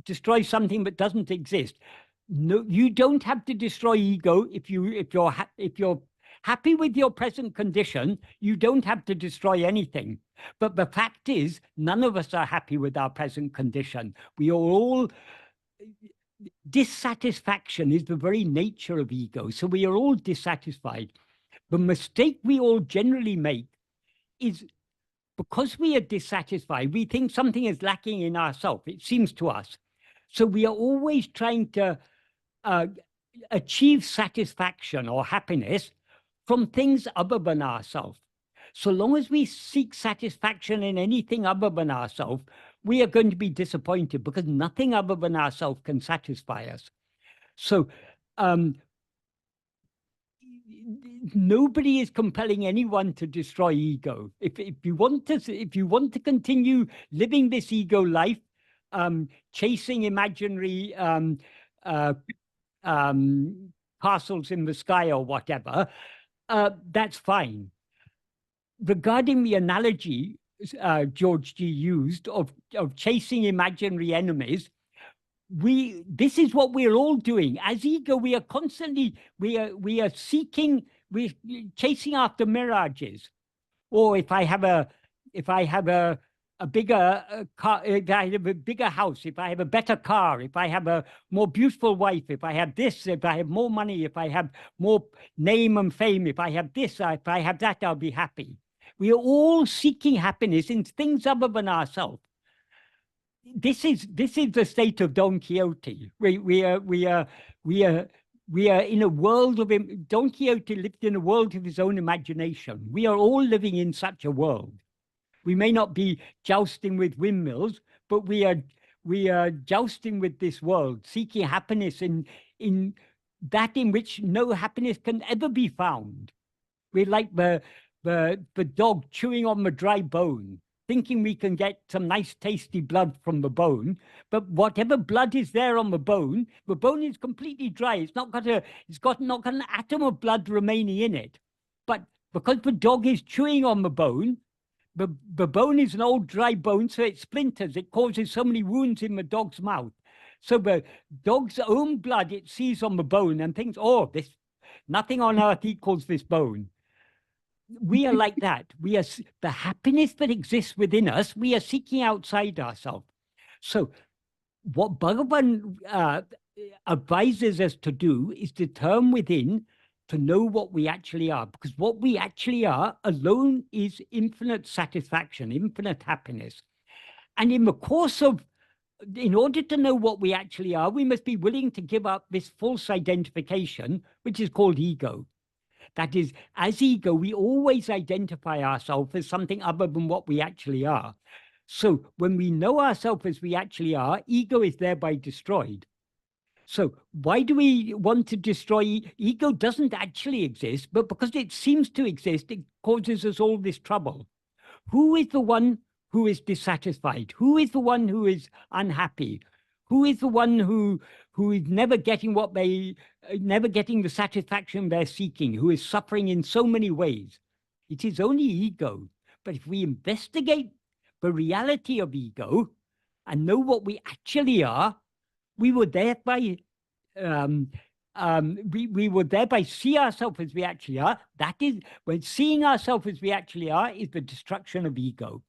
destroy something that doesn't exist? No, you don't have to destroy ego if you're happy with your present condition. You don't have to destroy anything. But the fact is, none of us are happy with our present condition. We are all dissatisfaction is the very nature of ego. So we are all dissatisfied. The mistake we all generally make is because we are dissatisfied, we think something is lacking in ourselves, it seems to us. So we are always trying to achieve satisfaction or happiness from things other than ourselves. So long as we seek satisfaction in anything other than ourselves, we are going to be disappointed because nothing other than ourselves can satisfy us. So nobody is compelling anyone to destroy ego. If you want to continue living this ego life, chasing imaginary castles in the sky or whatever, that's fine. Regarding the analogy George G. used of chasing imaginary enemies, this is what we're all doing. As ego, we are constantly, we are seeking, we're chasing after mirages. Or if I have a bigger car, if I have a bigger house, if I have a better car, if I have a more beautiful wife, if I have this, if I have more money, if I have more name and fame, if I have this, if I have that, I'll be happy. We are all seeking happiness in things other than ourselves. This is the state of Don Quixote. We are in a world of Don Quixote lived in a world of his own imagination. We are all living in such a world. We may not be jousting with windmills, but we are jousting with this world, seeking happiness in that in which no happiness can ever be found. We're like the dog chewing on the dry bone, thinking we can get some nice tasty blood from the bone, but whatever blood is there on the bone is completely dry. It's not got an atom of blood remaining in it. But because the dog is chewing on the bone is an old dry bone, so it splinters. It causes so many wounds in the dog's mouth. So the dog's own blood it sees on the bone and thinks, oh, nothing on earth equals this bone. we are like that. We are the happiness that exists within us. We are seeking outside ourselves. So what Bhagavan advises us to do is to turn within to know what we actually are, because what we actually are alone is infinite satisfaction, infinite happiness. And in the course of, in order to know what we actually are, we must be willing to give up this false identification, which is called ego. That is, as ego, we always identify ourselves as something other than what we actually are. So when we know ourselves as we actually are, ego is thereby destroyed. So why do we want to destroy? Ego doesn't actually exist, but because it seems to exist, it causes us all this trouble. Who is the one who is dissatisfied? Who is the one who is unhappy? Who is the one who is never getting what they, never getting the satisfaction they're seeking, who is suffering in so many ways? It is only ego. But if we investigate the reality of ego and know what we actually are, we will thereby we will thereby see ourselves as we actually are. That is, when seeing ourselves as we actually are is the destruction of ego.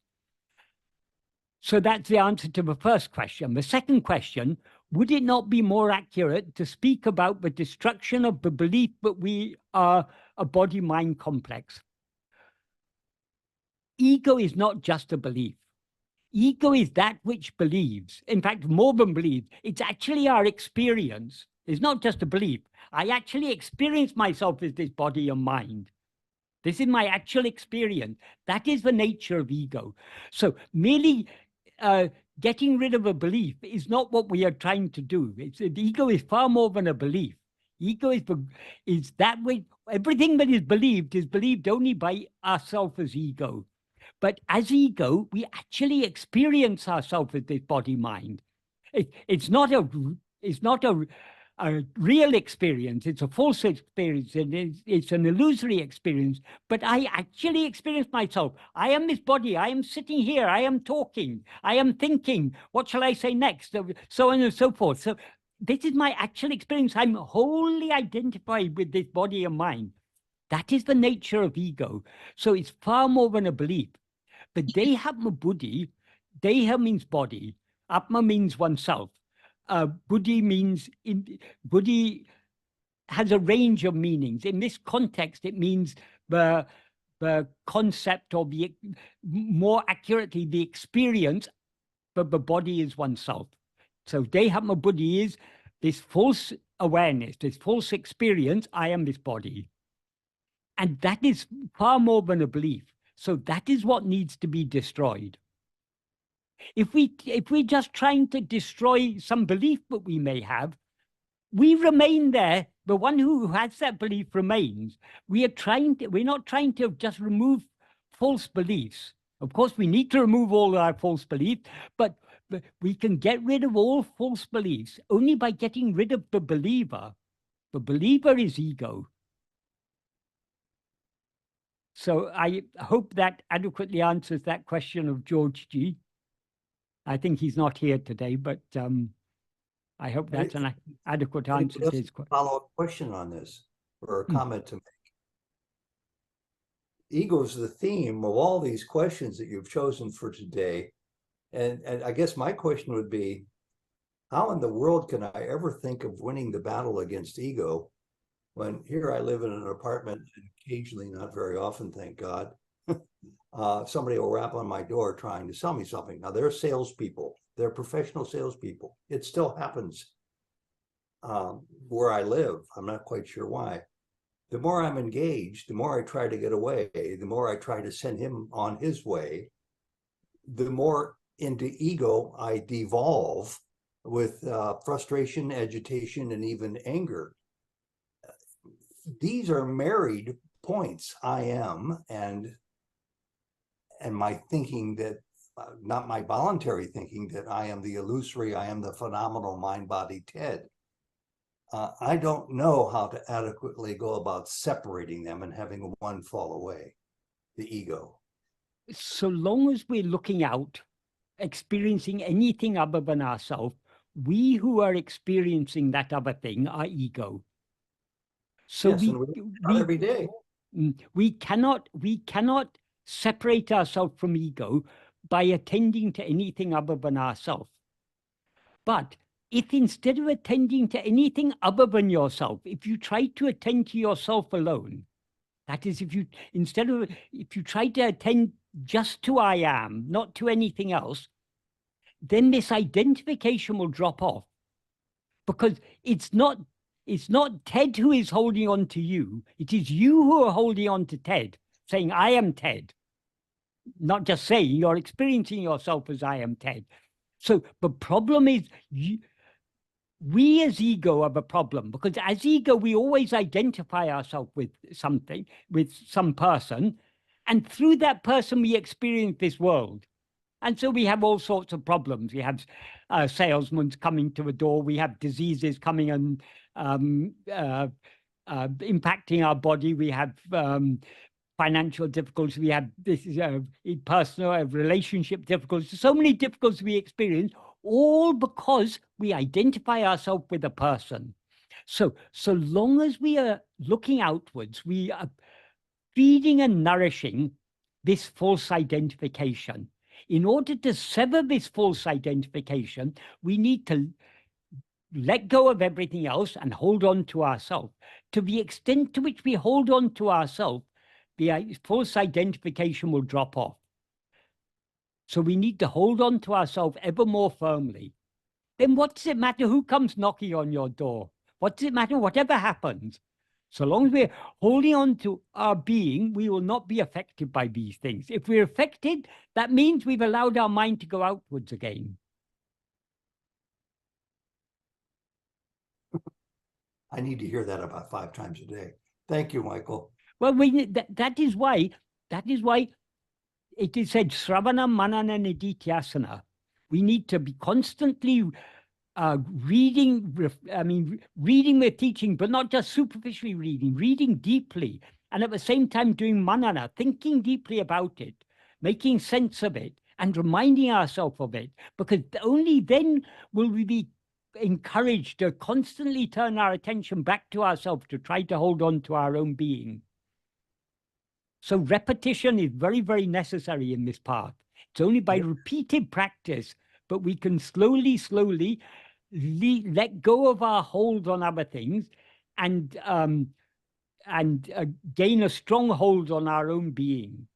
So that's the answer to the first question. The second question, would it not be more accurate to speak about the destruction of the belief that we are a body-mind complex? Ego is not just a belief. Ego is that which believes. In fact, more than believes. It's actually our experience. It's not just a belief. I actually experience myself as this body and mind. This is my actual experience. That is the nature of ego. So merely getting rid of a belief is not what we are trying to do. The ego is far more than a belief. Ego is that way. Everything that is believed only by ourselves as ego. But as ego, we actually experience ourselves as this body-mind. It's not a real experience. It's a false experience, and it's an illusory experience. But I actually experience myself. I am this body. I am sitting here. I am talking. I am thinking. What shall I say next? So on and so forth. So this is my actual experience. I'm wholly identified with this body and mind. That is the nature of ego. So it's far more than a belief. But Dehatma Buddhi, Deha means body, Atma means oneself. Buddhi means, Buddhi has a range of meanings. In this context, it means the concept, or more accurately, the experience that the body is oneself. So Dehatma Buddhi is this false awareness, this false experience, I am this body. And that is far more than a belief. So that is what needs to be destroyed. If we're just trying to destroy some belief that we may have, we remain there. The one who has that belief remains. We're not trying to just remove false beliefs. Of course, we need to remove all our false beliefs, but we can get rid of all false beliefs only by getting rid of the believer. The believer is ego. So I hope that adequately answers that question of George G. I think he's not here today, but I hope that's an adequate answer to his question. Follow-up question on this, or a comment to make. Ego is the theme of all these questions that you've chosen for today. And I guess my question would be, how in the world can I ever think of winning the battle against ego when here I live in an apartment, and occasionally, not very often, thank God, somebody will rap on my door trying to sell me something. Now, they're salespeople. They're professional salespeople. It still happens where I live. I'm not quite sure why. The more I'm engaged, the more I try to get away, the more I try to send him on his way, the more into ego I devolve with frustration, agitation, and even anger. These are married points. I am, and my thinking that, not my voluntary thinking that I am the illusory, I am the phenomenal mind-body Ted. I don't know how to adequately go about separating them and having one fall away, the ego. So long as we're looking out, experiencing anything other than ourselves, we who are experiencing that other thing are ego. So yes, we every day. We cannot separate ourselves from ego by attending to anything other than ourselves. But if instead of attending to anything other than yourself, if you try to attend to yourself alone, that is, if you try to attend just to I am, not to anything else, then this identification will drop off, because it's not Ted who is holding on to you. It is you who are holding on to Ted, saying, I am Ted. Not just saying, you're experiencing yourself as I am Ted. So the problem is, we as ego have a problem, because as ego, we always identify ourselves with something, with some person, and through that person, we experience this world. And so we have all sorts of problems. We have salesmen coming to the door. We have diseases coming and impacting our body. We have financial difficulties. We have this personal relationship difficulties. So many difficulties we experience, all because we identify ourselves with a person. So long as we are looking outwards, we are feeding and nourishing this false identification. In order to sever this false identification, we need to let go of everything else and hold on to ourselves. To the extent to which we hold on to ourselves, the false identification will drop off. So we need to hold on to ourselves ever more firmly. Then what does it matter who comes knocking on your door? What does it matter whatever happens? So long as we're holding on to our being, we will not be affected by these things. If we're affected, that means we've allowed our mind to go outwards again. I need to hear that about 5 times a day. Thank you, Michael. Well, that is why it is said, Sravana, Manana, Nididhyasana. We need to be constantly reading the teaching, but not just superficially reading deeply, and at the same time doing manana, thinking deeply about it, making sense of it, and reminding ourselves of it, because only then will we be encouraged to constantly turn our attention back to ourselves, to try to hold on to our own being. So repetition is very, very necessary in this path. It's only by repeated practice, but we can slowly let go of our hold on other things and gain a strong hold on our own being.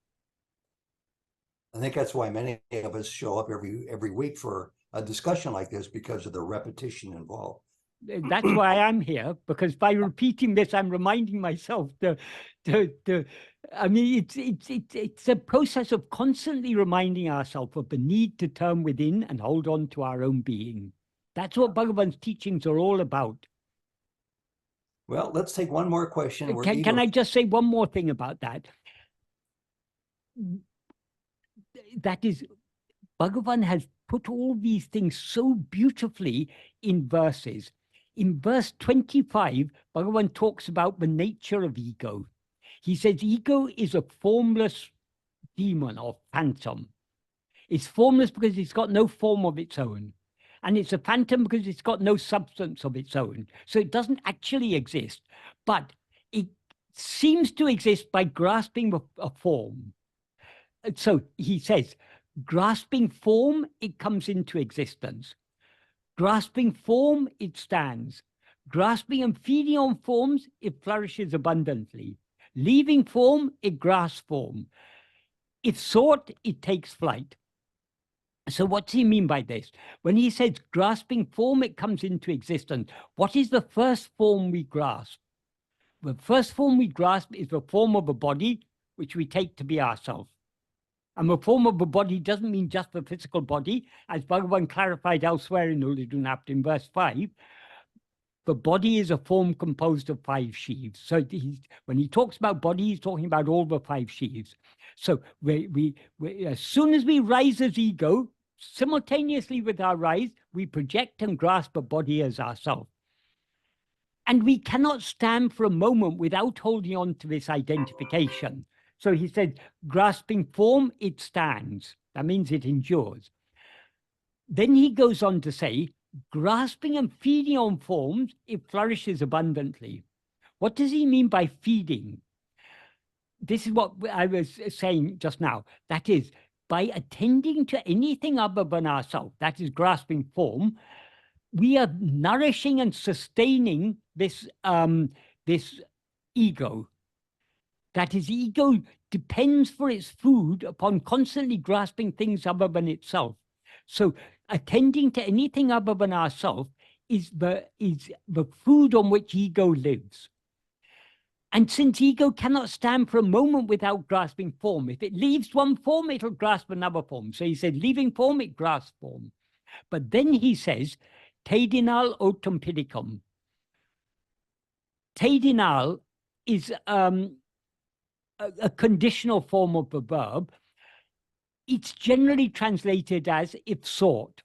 I think that's why many of us show up every week for a discussion like this, because of the repetition involved. That's why I'm here, because by repeating this, I'm reminding myself it's a process of constantly reminding ourselves of the need to turn within and hold on to our own being. That's what Bhagavan's teachings are all about. Well, let's take one more question. Can I just say one more thing about that? That is, Bhagavan has put all these things so beautifully in verses. In verse 25, Bhagavan talks about the nature of ego. He says ego is a formless demon or phantom. It's formless because it's got no form of its own. And it's a phantom because it's got no substance of its own. So it doesn't actually exist. But it seems to exist by grasping a form. So he says, grasping form, it comes into existence. Grasping form, it stands. Grasping and feeding on forms, it flourishes abundantly. Leaving form, it grasps form. If sought, it takes flight. So what does he mean by this? When he says grasping form, it comes into existence. What is the first form we grasp? The first form we grasp is the form of a body, which we take to be ourselves. And the form of a body doesn't mean just the physical body, as Bhagavan clarified elsewhere in Ullidunapta in verse 5. The body is a form composed of 5 sheaves. So when he talks about body, he's talking about all the 5 sheaves. So we as soon as we rise as ego, simultaneously with our rise, we project and grasp a body as ourself. And we cannot stand for a moment without holding on to this identification. So he said, grasping form, it stands. That means it endures. Then he goes on to say, grasping and feeding on forms, it flourishes abundantly. What does he mean by feeding? this is what I was saying just now. That is, by attending to anything other than ourselves, that is grasping form, we are nourishing and sustaining this this ego. That is, ego depends for its food upon constantly grasping things other than itself. So attending to anything other than ourselves is the food on which ego lives. And since ego cannot stand for a moment without grasping form, if it leaves one form, it'll grasp another form. So he said, leaving form, it grasps form. But then he says, Tedinal otum pidicum. Tedinal is a conditional form of the verb. It's generally translated as if sought.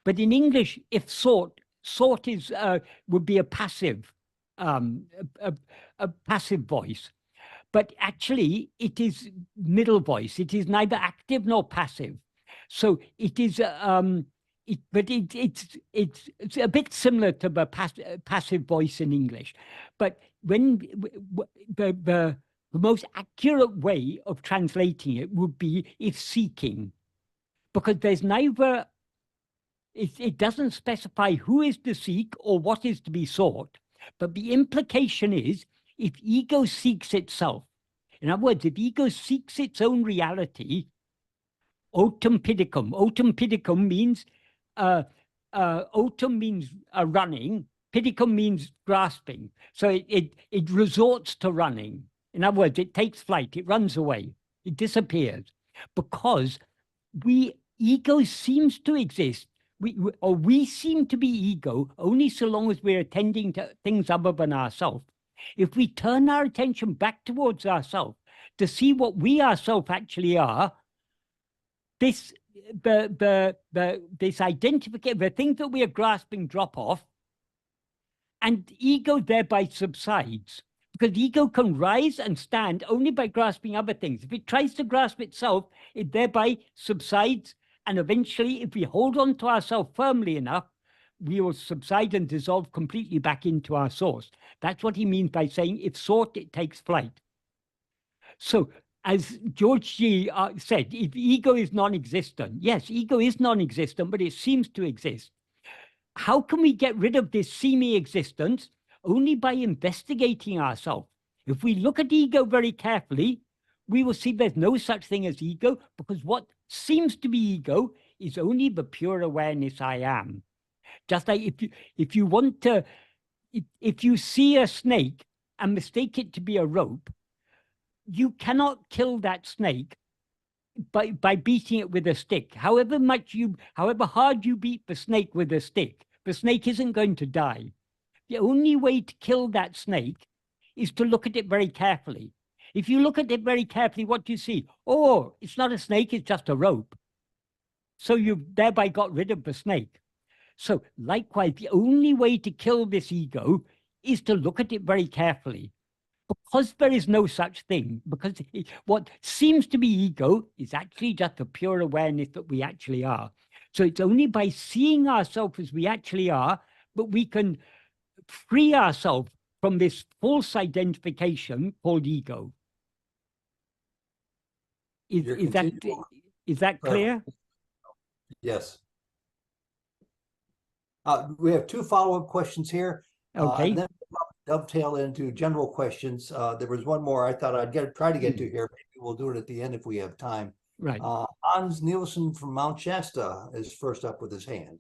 But in English, if sought is would be a passive voice. But actually, it is middle voice. It is neither active nor passive. So it is it's a bit similar to the passive voice in English. But when the most accurate way of translating it would be if seeking, because there's neither, it doesn't specify who is to seek or what is to be sought, but the implication is if ego seeks itself. In other words, if ego seeks its own reality, otum pidicum means otum means running, pidicum means grasping. So it resorts to running. In other words, it takes flight, it runs away, it disappears, because ego seems to exist. We seem to be ego only so long as we're attending to things other than ourselves. If we turn our attention back towards ourselves to see what we ourselves actually are, this identification, the things that we are grasping drop off, and ego thereby subsides. Because ego can rise and stand only by grasping other things. If it tries to grasp itself, it thereby subsides. And eventually, if we hold on to ourselves firmly enough, we will subside and dissolve completely back into our source. That's what he means by saying, if sought, it takes flight. So, as George G. said, if ego is non-existent, yes, ego is non-existent, but it seems to exist. How can we get rid of this seeming existence? Only by investigating ourselves. If we look at ego very carefully, we will see there's no such thing as ego, because what seems to be ego is only the pure awareness I am. Just like if you want to, if you see a snake and mistake it to be a rope, you cannot kill that snake by beating it with a stick. However hard you beat the snake with a stick, the snake isn't going to die. The only way to kill that snake is to look at it very carefully. If you look at it very carefully, what do you see? Oh, it's not a snake, it's just a rope. So you've thereby got rid of the snake. So likewise, the only way to kill this ego is to look at it very carefully. Because there is no such thing, because what seems to be ego is actually just the pure awareness that we actually are. So it's only by seeing ourselves as we actually are that we can free ourselves from this false identification called ego. Is that clear? Yes. We have two follow-up questions here. Okay. And then dovetail into general questions. There was one more I thought I'd try to get to here. Maybe we'll do it at the end if we have time. Right. Hans Nielsen from Mount Shasta is first up with his hand.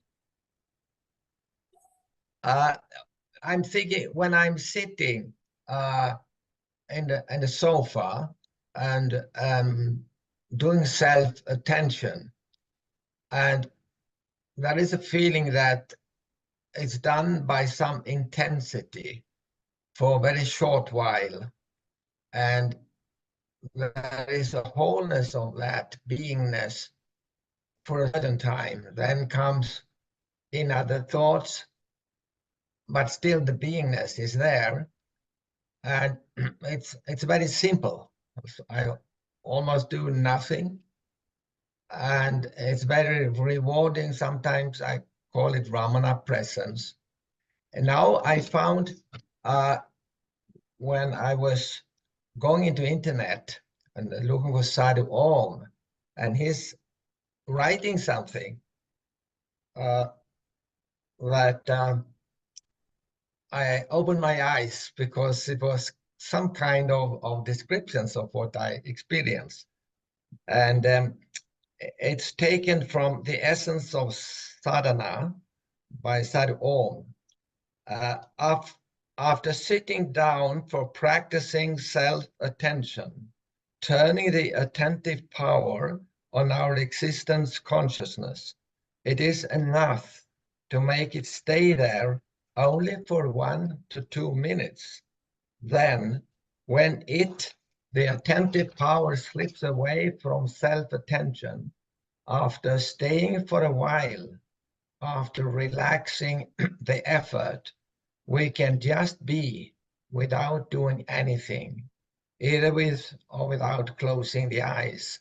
I'm thinking when I'm sitting in the sofa and doing self-attention, and there is a feeling that it's done by some intensity for a very short while, and there is a wholeness of that beingness for a certain time. Then comes in other thoughts, but still the beingness is there, and it's very simple. I almost do nothing, and it's very rewarding. Sometimes I call it Ramana presence. And now I found when I was going into internet and looking for Sadhu Om, and he's writing something that I opened my eyes, because it was some kind of descriptions of what I experienced. And it's taken from The Essence of Sadhana by Sadhu Om. After sitting down for practicing self-attention, turning the attentive power on our existence consciousness, it is enough to make it stay there only for 1 to 2 minutes. Then, when the attentive power slips away from self-attention, after staying for a while, after relaxing the effort, we can just be without doing anything, either with or without closing the eyes.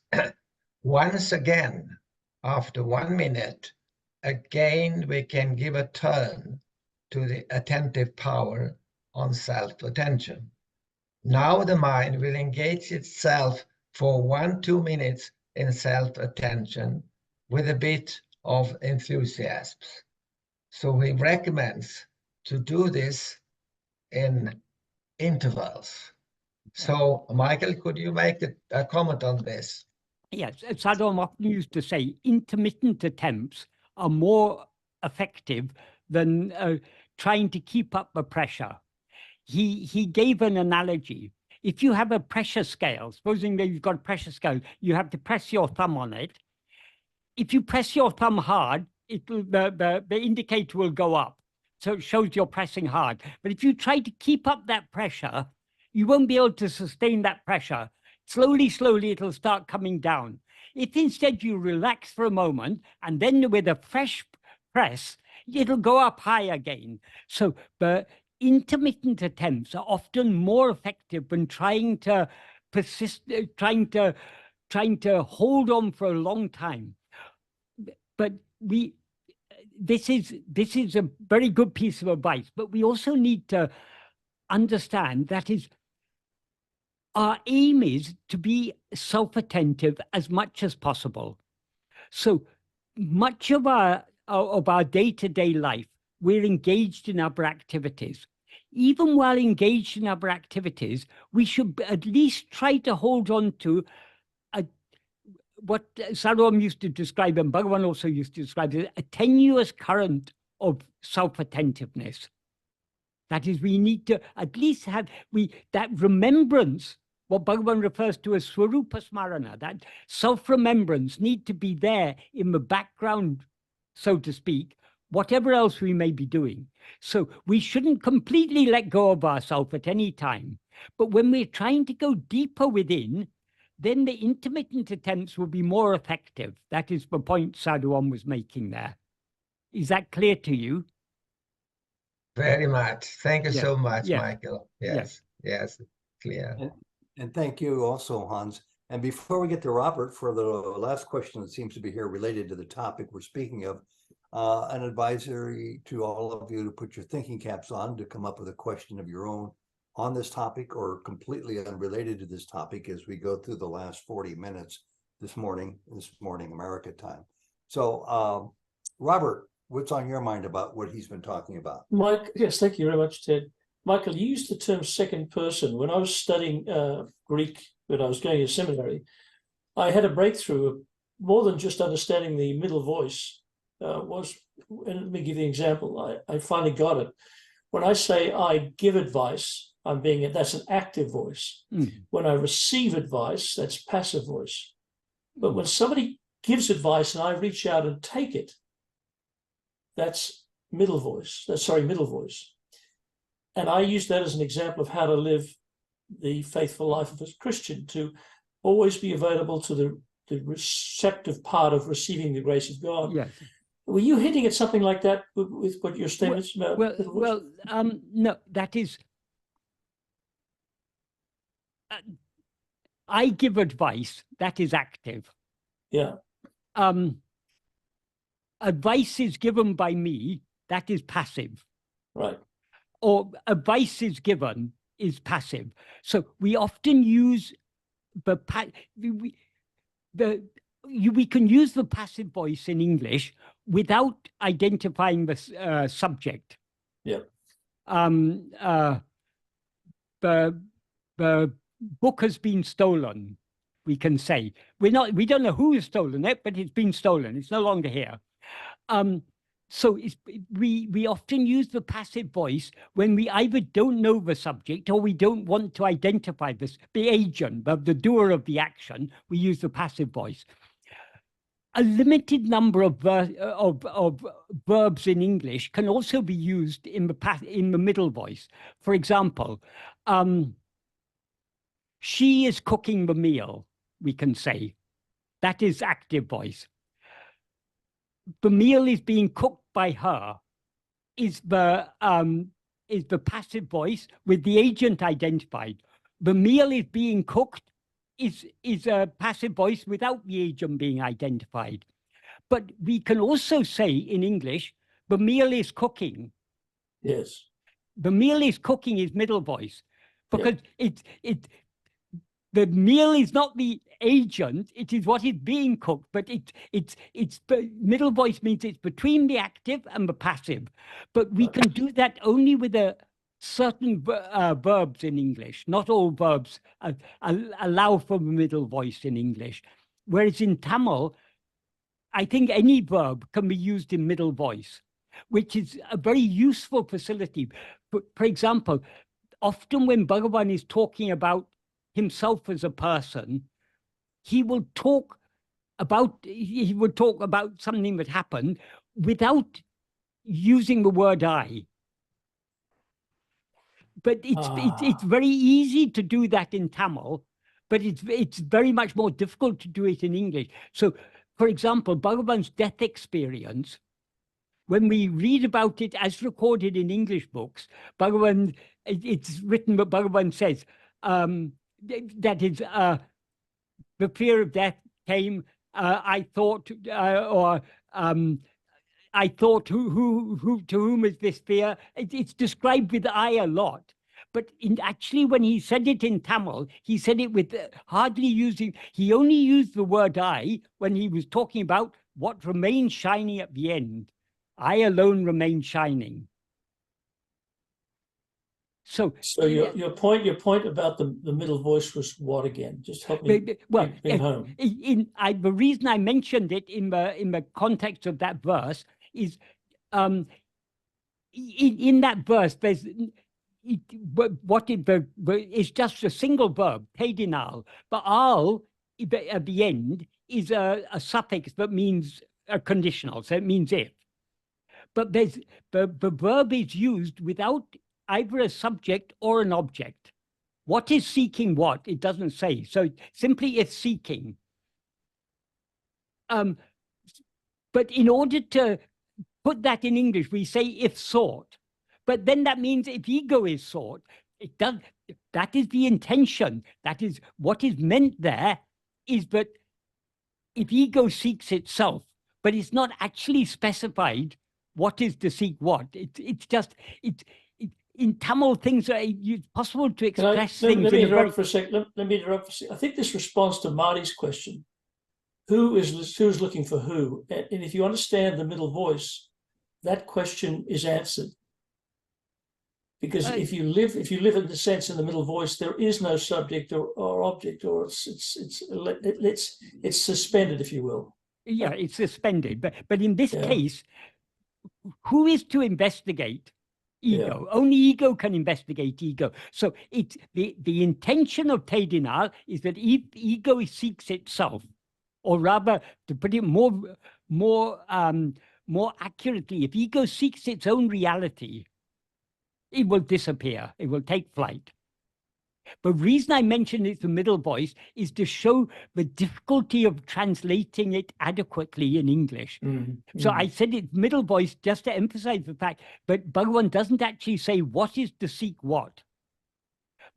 Once again, after 1 minute, again we can give a turn to the attentive power on self-attention. Now the mind will engage itself for 1-2 minutes in self-attention with a bit of enthusiasm. So we recommend to do this in intervals. So, Michael, could you make a comment on this? Yes, Sadhu often used to say intermittent attempts are more effective than trying to keep up the pressure. He gave an analogy. If you have a pressure scale, supposing that you've got a pressure scale, you have to press your thumb on it. If you press your thumb hard, the indicator will go up. So it shows you're pressing hard. But if you try to keep up that pressure, you won't be able to sustain that pressure. Slowly, slowly, it'll start coming down. If instead you relax for a moment, and then with a fresh press, it'll go up high again. So the intermittent attempts are often more effective than trying to persist, trying to hold on for a long time. But this is a very good piece of advice, but we also need to understand that is our aim is to be self-attentive as much as possible. So much of our day-to-day life, we're engaged in other activities. Even while engaged in other activities, we should at least try to hold on to what Sadhu used to describe, and Bhagavan also used to describe, as a tenuous current of self-attentiveness. That is, we need to at least have that remembrance, what Bhagavan refers to as Swarupa Smarana, that self-remembrance need to be there in the background, so to speak, whatever else we may be doing. So we shouldn't completely let go of ourselves at any time. But when we're trying to go deeper within, then the intermittent attempts will be more effective. That is the point Sadhu was making there. Is that clear to you? Very much. Thank you so much, yeah. Michael. Yes, yes, clear. And thank you also, Hans. And before we get to Robert, for the last question that seems to be here related to the topic we're speaking of, an advisory to all of you to put your thinking caps on, to come up with a question of your own on this topic or completely unrelated to this topic as we go through the last 40 minutes this morning America time. So Robert, what's on your mind about what he's been talking about? Mike, yes, thank you very much, Ted. Michael, you used the term second person. When I was studying Greek, when I was going to seminary, I had a breakthrough of more than just understanding the middle voice. And let me give you an example. I finally got it. When I say I give advice, that's an active voice. When I receive advice, that's passive voice. But when somebody gives advice and I reach out and take it, that's middle voice. Middle voice. And I use that as an example of how to live the faithful life of a Christian, to always be available to the receptive part of receiving the grace of God. Yes. Were you hinting at something like that with what your statements about? No, that is, I give advice, that is active. Yeah. Advice is given by me, that is passive. Right. Or advice is given is passive. So we often use we can use the passive voice in English without identifying the subject. Yeah. The book has been stolen, we can say. We don't know who has stolen it, but it's been stolen. It's no longer here. So we often use the passive voice when we either don't know the subject or we don't want to identify the agent, the doer of the action. We use the passive voice. A limited number of verbs in English can also be used in the middle voice. For example, she is cooking the meal, we can say. That is active voice. The meal is being cooked by her is the passive voice with the agent identified. The meal is being cooked is a passive voice without the agent being identified. But we can also say in English, the meal is cooking. Yes. The meal is cooking is middle voice, because the meal is not the agent, it is what is being cooked, but it's middle voice means it's between the active and the passive. But we can do that only with certain verbs in English. Not all verbs allow for the middle voice in English. Whereas in Tamil, I think any verb can be used in middle voice, which is a very useful facility. For example, often when Bhagavan is talking about himself as a person, he will talk about something that happened without using the word I. But it's very easy to do that in Tamil, but it's very much more difficult to do it in English. So, for example, Bhagavan's death experience, when we read about it as recorded in English books, Bhagavan, it's written that Bhagavan says, that is, the fear of death came, I thought, I thought, to whom is this fear? It's described with I a lot. But actually, when he said it in Tamil, he said it with hardly using, he only used the word I when he was talking about what remains shining at the end. I alone remain shining. So your point about the middle voice was what again? Just help me bring home. The reason I mentioned it in the context of that verse is in that verse there's it's just a single verb, pedinal, but al at the end is a suffix that means a conditional, so it means if. But there's the verb is used without either a subject or an object. What is seeking what? It doesn't say. So simply it's seeking. But in order to put that in English, we say if sought. But then that means if ego is sought, it does. That is the intention. That is what is meant there, is that if ego seeks itself, but it's not actually specified what is to seek what. It's just in Tamil, things are possible to express things. Let me interrupt for a second. Let me interrupt for a second. I think this responds to Marty's question. Who's looking for who? And if you understand the middle voice, that question is answered. Because if you live in the sense in the middle voice, there is no subject or object, or it's suspended, if you will. Yeah, it's suspended. But in this case, who is to investigate? Ego. Yeah. Only ego can investigate ego. So it's the intention of Tedinal is that if ego seeks itself, or rather, to put it more accurately, if ego seeks its own reality, it will disappear. It will take flight. The reason I mentioned it's the middle voice is to show the difficulty of translating it adequately in English. So I said it's middle voice just to emphasize the fact that Bhagavan doesn't actually say what is to seek what.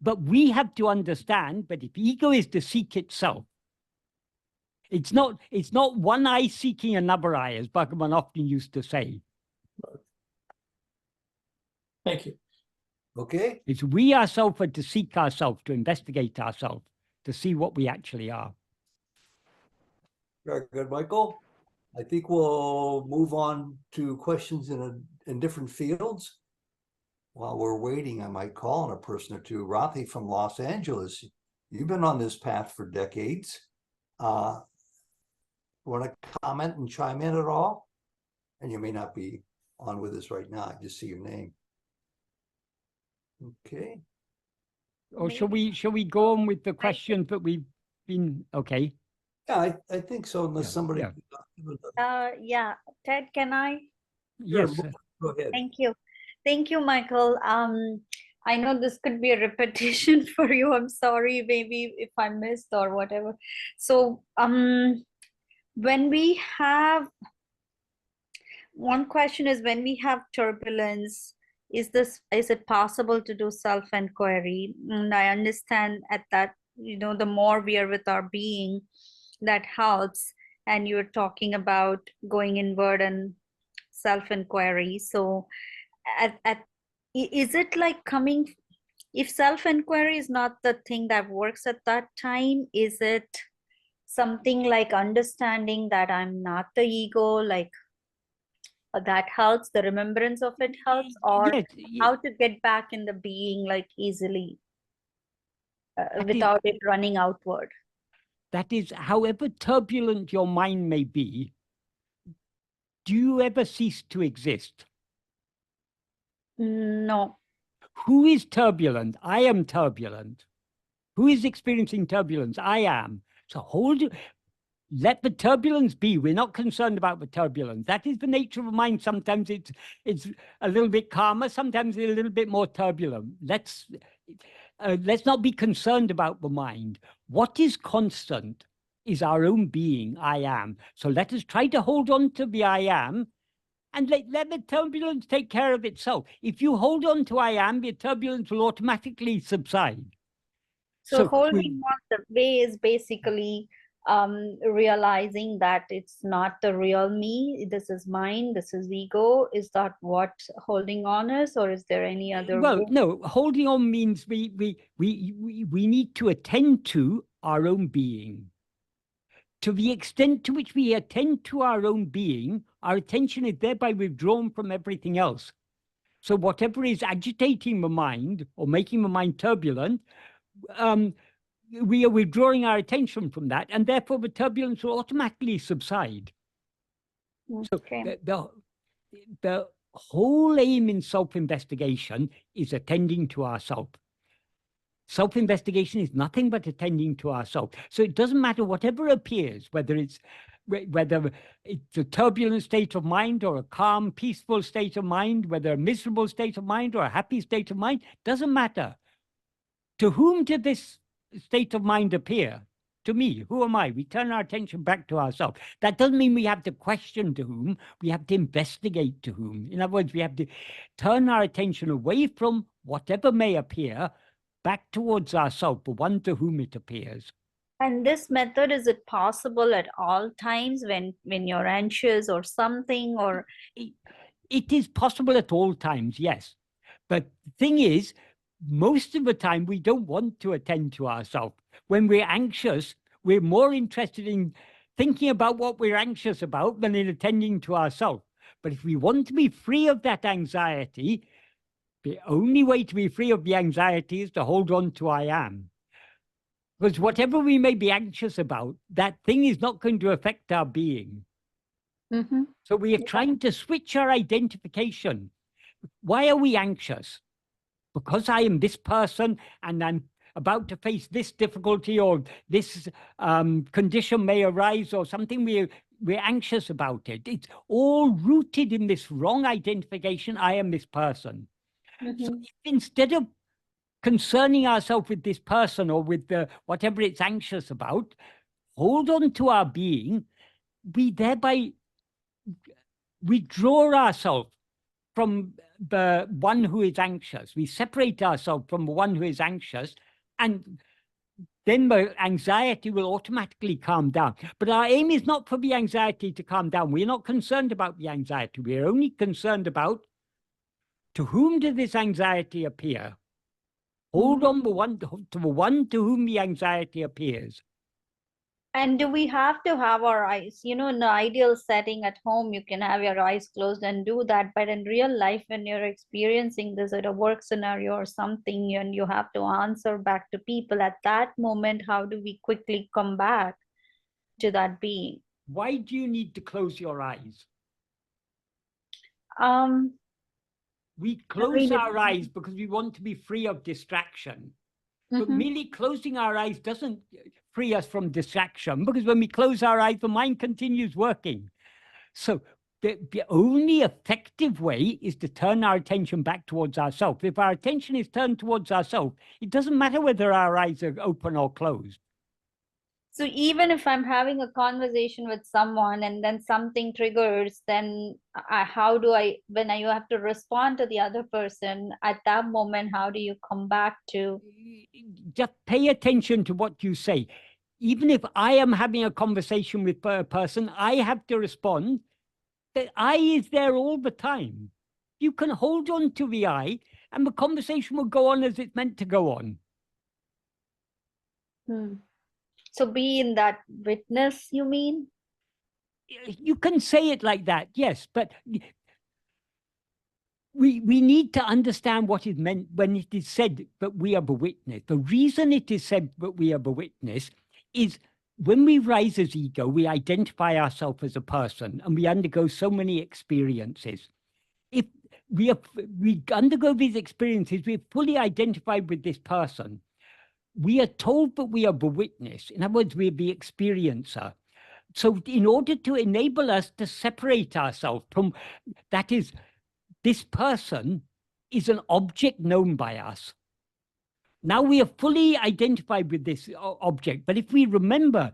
But we have to understand that if ego is to seek itself, it's not one eye seeking another eye, as Bhagavan often used to say. Thank you. Okay. It's we ourselves are to seek ourselves, to investigate ourselves, to see what we actually are. Very good, Michael. I think we'll move on to questions in different fields. While we're waiting, I might call on a person or two. Rathi from Los Angeles, you've been on this path for decades. Want to comment and chime in at all? And you may not be on with us right now. I just see your name. Okay. Or shall we go on with the questions that we've been, okay? Yeah, I think so, unless somebody. Yeah, Ted, can I? Yes. Go ahead. Thank you, Michael. I know this could be a repetition for you. I'm sorry, maybe if I missed or whatever. So, when we have, one question is, when we have turbulence, is it possible to do self-enquiry? And I understand at that, the more we are with our being, that helps. And you're talking about going inward and self-enquiry. So is it like coming, if self-enquiry is not the thing that works at that time, is it something like understanding that I'm not the ego, like that helps, the remembrance of it helps, or Yes, how to get back in the being like easily That without it running outward? that is, however turbulent your mind may be, do you ever cease to exist? No. Who is turbulent? I am turbulent. Who is experiencing turbulence? I am. So let the turbulence be. We're not concerned about the turbulence. That is the nature of mind. Sometimes it's a little bit calmer. Sometimes it's a little bit more turbulent. Let's not be concerned about the mind. What is constant is our own being, I am. So let us try to hold on to the I am, and let the turbulence take care of itself. If you hold on to I am, the turbulence will automatically subside. So holding on the way is basically realizing that it's not the real me. This is mine. This is ego. Is that what holding on is, or is there any other? Well, way? no. Holding on means we need to attend to our own being. To the extent to which we attend to our own being, our attention is thereby withdrawn from everything else. So whatever is agitating the mind or making the mind turbulent, we are withdrawing our attention from that, and therefore the turbulence will automatically subside. Okay. So the whole aim in self-investigation is attending to ourself. Self-investigation is nothing but attending to ourselves. So it doesn't matter whatever appears, whether it's a turbulent state of mind or a calm, peaceful state of mind, whether a miserable state of mind or a happy state of mind, doesn't matter. To whom did this state of mind appear? To me. Who am I? We turn our attention back to ourselves. That doesn't mean we have to question to whom. We have to investigate to whom. In other words, we have to turn our attention away from whatever may appear back towards ourselves, the one to whom it appears. And this method, is it possible at all times when you're anxious or something, or? It is possible at all times, yes. But the thing is, most of the time we don't want to attend to ourselves. When we're anxious, we're more interested in thinking about what we're anxious about than in attending to ourselves. But if we want to be free of that anxiety, the only way to be free of the anxiety is to hold on to I am. Because whatever we may be anxious about, that thing is not going to affect our being. Mm-hmm. So we are trying to switch our identification. Why are we anxious? Because I am this person and I'm about to face this difficulty, or this condition may arise, or something, we're anxious about it. It's all rooted in this wrong identification, I am this person. Mm-hmm. So if instead of concerning ourselves with this person or with whatever it's anxious about, hold on to our being, we thereby withdraw ourselves from the one who is anxious. We separate ourselves from the one who is anxious, and then the anxiety will automatically calm down. But our aim is not for the anxiety to calm down. We're not concerned about the anxiety. We're only concerned about, to whom did this anxiety appear? Hold on to the one to whom the anxiety appears. And do we have to have our eyes? You know, in the ideal setting at home, you can have your eyes closed and do that. But in real life, when you're experiencing this at a work scenario or something, and you have to answer back to people at that moment, how do we quickly come back to that being? Why do you need to close your eyes? We close our eyes because we want to be free of distraction. But merely closing our eyes doesn't free us from distraction, because when we close our eyes, the mind continues working. So the only effective way is to turn our attention back towards ourselves. If our attention is turned towards ourselves, it doesn't matter whether our eyes are open or closed. So even if I'm having a conversation with someone and then something triggers, then how do I, when you have to respond to the other person at that moment, how do you come back to? Just pay attention to what you say. Even if I am having a conversation with a person, I have to respond. The I is there all the time. You can hold on to the I, and the conversation will go on as it's meant to go on. So be in that witness, you mean? You can say it like that, yes, but we need to understand what is meant when it is said that we are the witness. The reason it is said that we are the witness is when we rise as ego, we identify ourselves as a person, and we undergo so many experiences. If we undergo these experiences, we're fully identified with this person. We are told that we are the witness. In other words, we're the experiencer. So in order to enable us to separate ourselves from, that is, this person is an object known by us. Now we are fully identified with this object. But if we remember,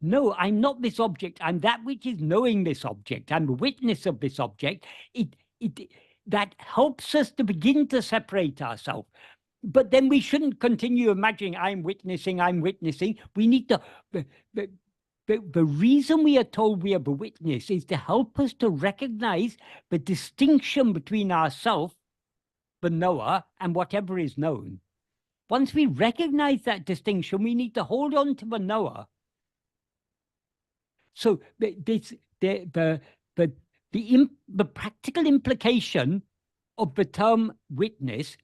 no, I'm not this object, I'm that which is knowing this object, I'm the witness of this object, that helps us to begin to separate ourselves. But then we shouldn't continue imagining I'm witnessing. We need to, the reason we are told we are the witness is to help us to recognize the distinction between ourself, the knower, and whatever is known. Once we recognize that distinction, we need to hold on to the knower. So the practical implication of the term witness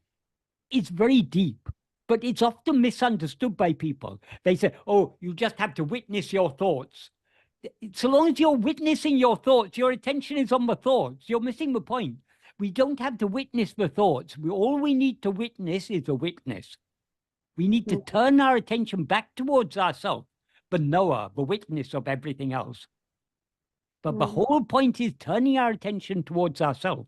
is very deep, but it's often misunderstood by people. They say, oh, you just have to witness your thoughts. So long as you're witnessing your thoughts, your attention is on the thoughts, you're missing the point. We don't have to witness the thoughts. All we need to witness is a witness. We need to turn our attention back towards ourselves, the knower, the witness of everything else. But the whole point is turning our attention towards ourselves.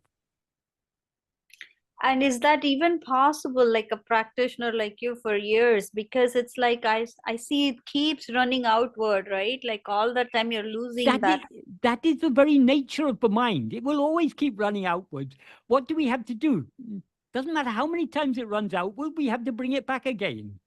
And is that even possible, like a practitioner like you for years? Because it's like I see it keeps running outward, right? Like all the time you're losing that. That is the very nature of the mind. It will always keep running outwards. What do we have to do? Doesn't matter how many times it runs outward, we have to bring it back again.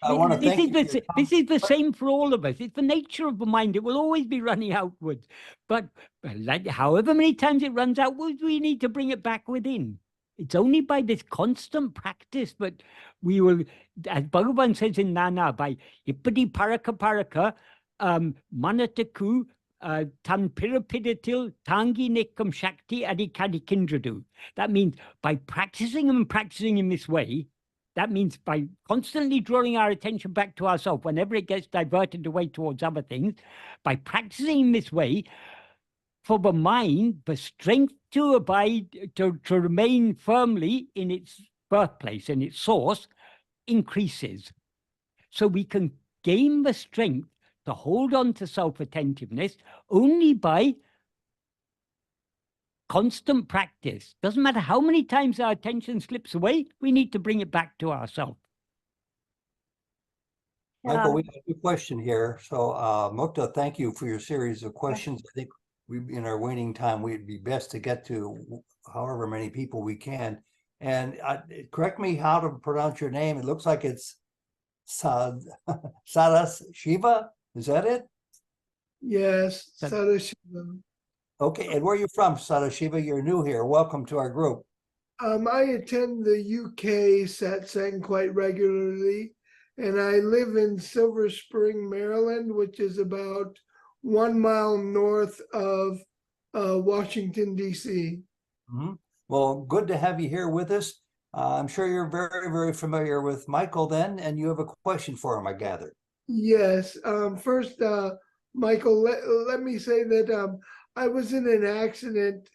I want to thank you. This is the same for all of us. It's the nature of the mind. It will always be running outwards. But like, however many times it runs outwards, we need to bring it back within. It's only by this constant practice that we will, as Bhagavan says in Nana, by Ipadi Paraka Manataku Tan Pirapidatil Tangi Nekam Shakti Adikadi Kindradu. That means by practicing and practicing in this way, that means by constantly drawing our attention back to ourselves whenever it gets diverted away towards other things, by practicing in this way, for the mind, the strength to abide, to remain firmly in its birthplace, in its source, increases. So we can gain the strength to hold on to self-attentiveness only by constant practice. Doesn't matter how many times our attention slips away, we need to bring it back to ourselves. Michael, we have a question here. So Mukta, thank you for your series of questions. I think in our waiting time, we'd be best to get to however many people we can. And correct me how to pronounce your name. It looks like it's Sadashiva. Is that it? Yes, Sadashiva. Okay, and where are you from, Sadashiva? You're new here. Welcome to our group. I attend the UK satsang quite regularly, and I live in Silver Spring, Maryland, which is about 1 mile north of Washington, D.C. Mhm. Well, good to have you here with us. I'm sure you're very, very familiar with Michael then, and you have a question for him, I gather. Yes. First, Michael, let me say that I was in an accident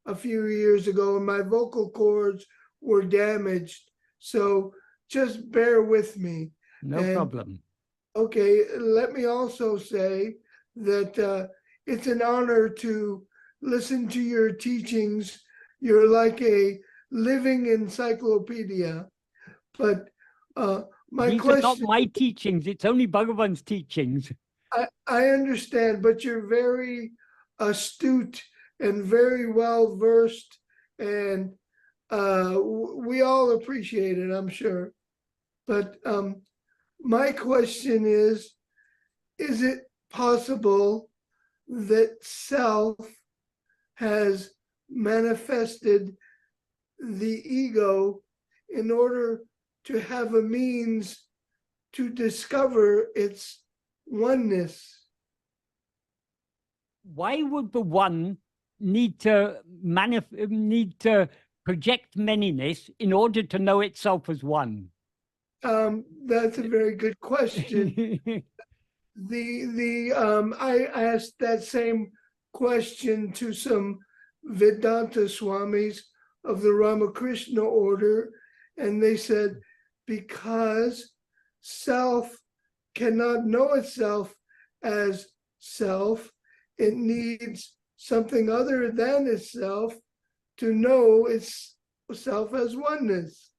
a few years ago and my vocal cords were damaged. So just bear with me. No And, problem. Okay, let me also say that it's an honor to listen to your teachings. You're like a living encyclopedia. But my These are not question, my teachings. It's only Bhagavan's teachings. I understand, but you're very astute and very well versed, and we all appreciate it, I'm sure. But my question is it possible that self has manifested the ego in order to have a means to discover its oneness? Why would the one need to project manyness in order to know itself as one? That's a very good question. I asked that same question to some Vedanta Swamis of the Ramakrishna order, and they said because self cannot know itself as self, it needs something other than itself to know itself as oneness.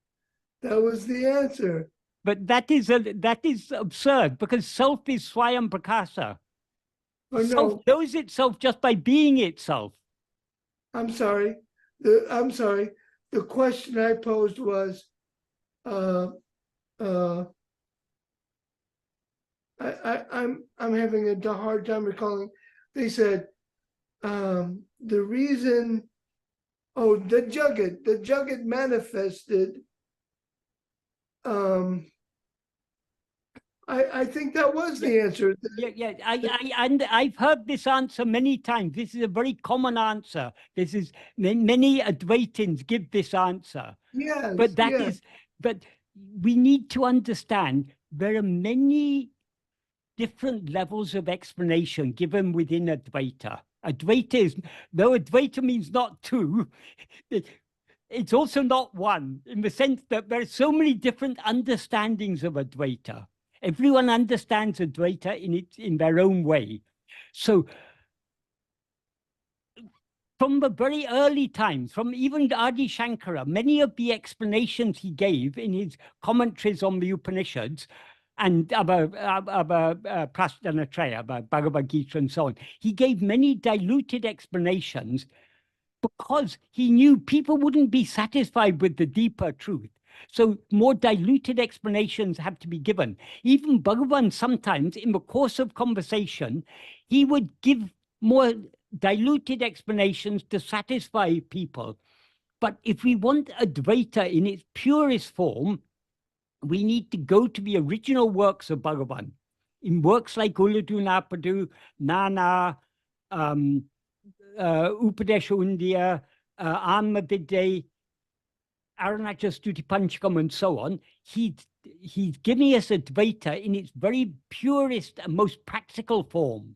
That was the answer. But that is absurd, because self is Swayam Prakasa. Oh, Self no, knows itself just by being itself. I'm sorry. I'm sorry. The question I posed was, I'm having a hard time recalling. They said the reason. Oh, the Jagat manifested. I think that was the answer. Yeah. And I've heard this answer many times. This is a very common answer. This is many Advaitins give this answer. Yes, But that yes. is, but we need to understand there are many different levels of explanation given within Advaita. Advaita is, though Advaita means not two, it's also not one, in the sense that there are so many different understandings of Advaita. Everyone understands Advaita in their own way. So from the very early times, from even Adi Shankara, many of the explanations he gave in his commentaries on the Upanishads and about Prasthanatraya, about Bhagavad Gita and so on, he gave many diluted explanations because he knew people wouldn't be satisfied with the deeper truth. So more diluted explanations have to be given. Even Bhagavan sometimes, in the course of conversation, he would give more diluted explanations to satisfy people. But if we want Advaita in its purest form, we need to go to the original works of Bhagavan. In works like Uladu Napadu, Nana, Upadesha Undiya, Atma-vichara, Arunachala Stuti Panchakam, and so on, he's giving us Advaita in its very purest and most practical form.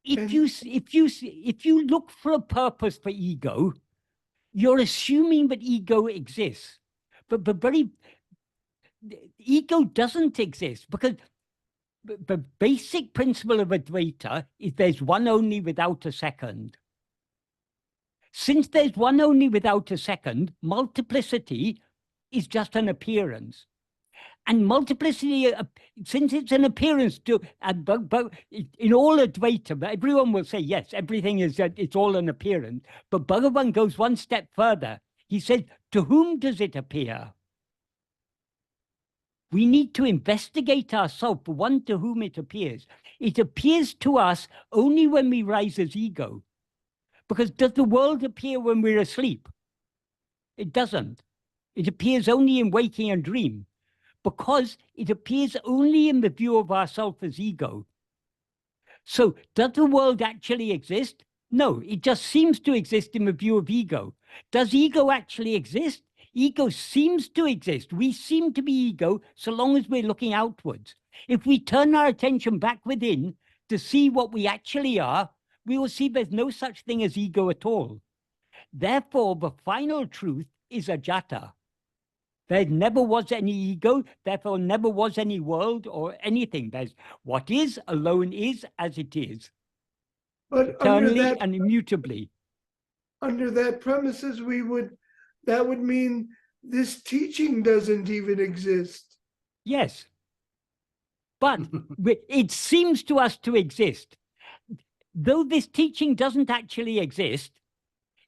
If you look for a purpose for ego, you're assuming that ego exists, but ego doesn't exist, because the basic principle of Advaita is there's one only without a second. Since there's one only without a second, multiplicity is just an appearance. And multiplicity, since it's an appearance to, in all Advaita, everyone will say, yes, everything is, it's all an appearance. But Bhagavan goes one step further. He says, to whom does it appear? We need to investigate ourselves, the one to whom it appears. It appears to us only when we rise as ego. Because does the world appear when we're asleep? It doesn't. It appears only in waking and dream, because it appears only in the view of ourself as ego. So does the world actually exist? No, it just seems to exist in the view of ego. Does ego actually exist? Ego seems to exist. We seem to be ego so long as we're looking outwards. If we turn our attention back within to see what we actually are, we will see there's no such thing as ego at all. Therefore, the final truth is ajata. There never was any ego, therefore never was any world or anything. There's what is, alone is, as it is. But Eternally and immutably. under that premises, that would mean this teaching doesn't even exist. Yes. But it seems to us to exist. Though this teaching doesn't actually exist,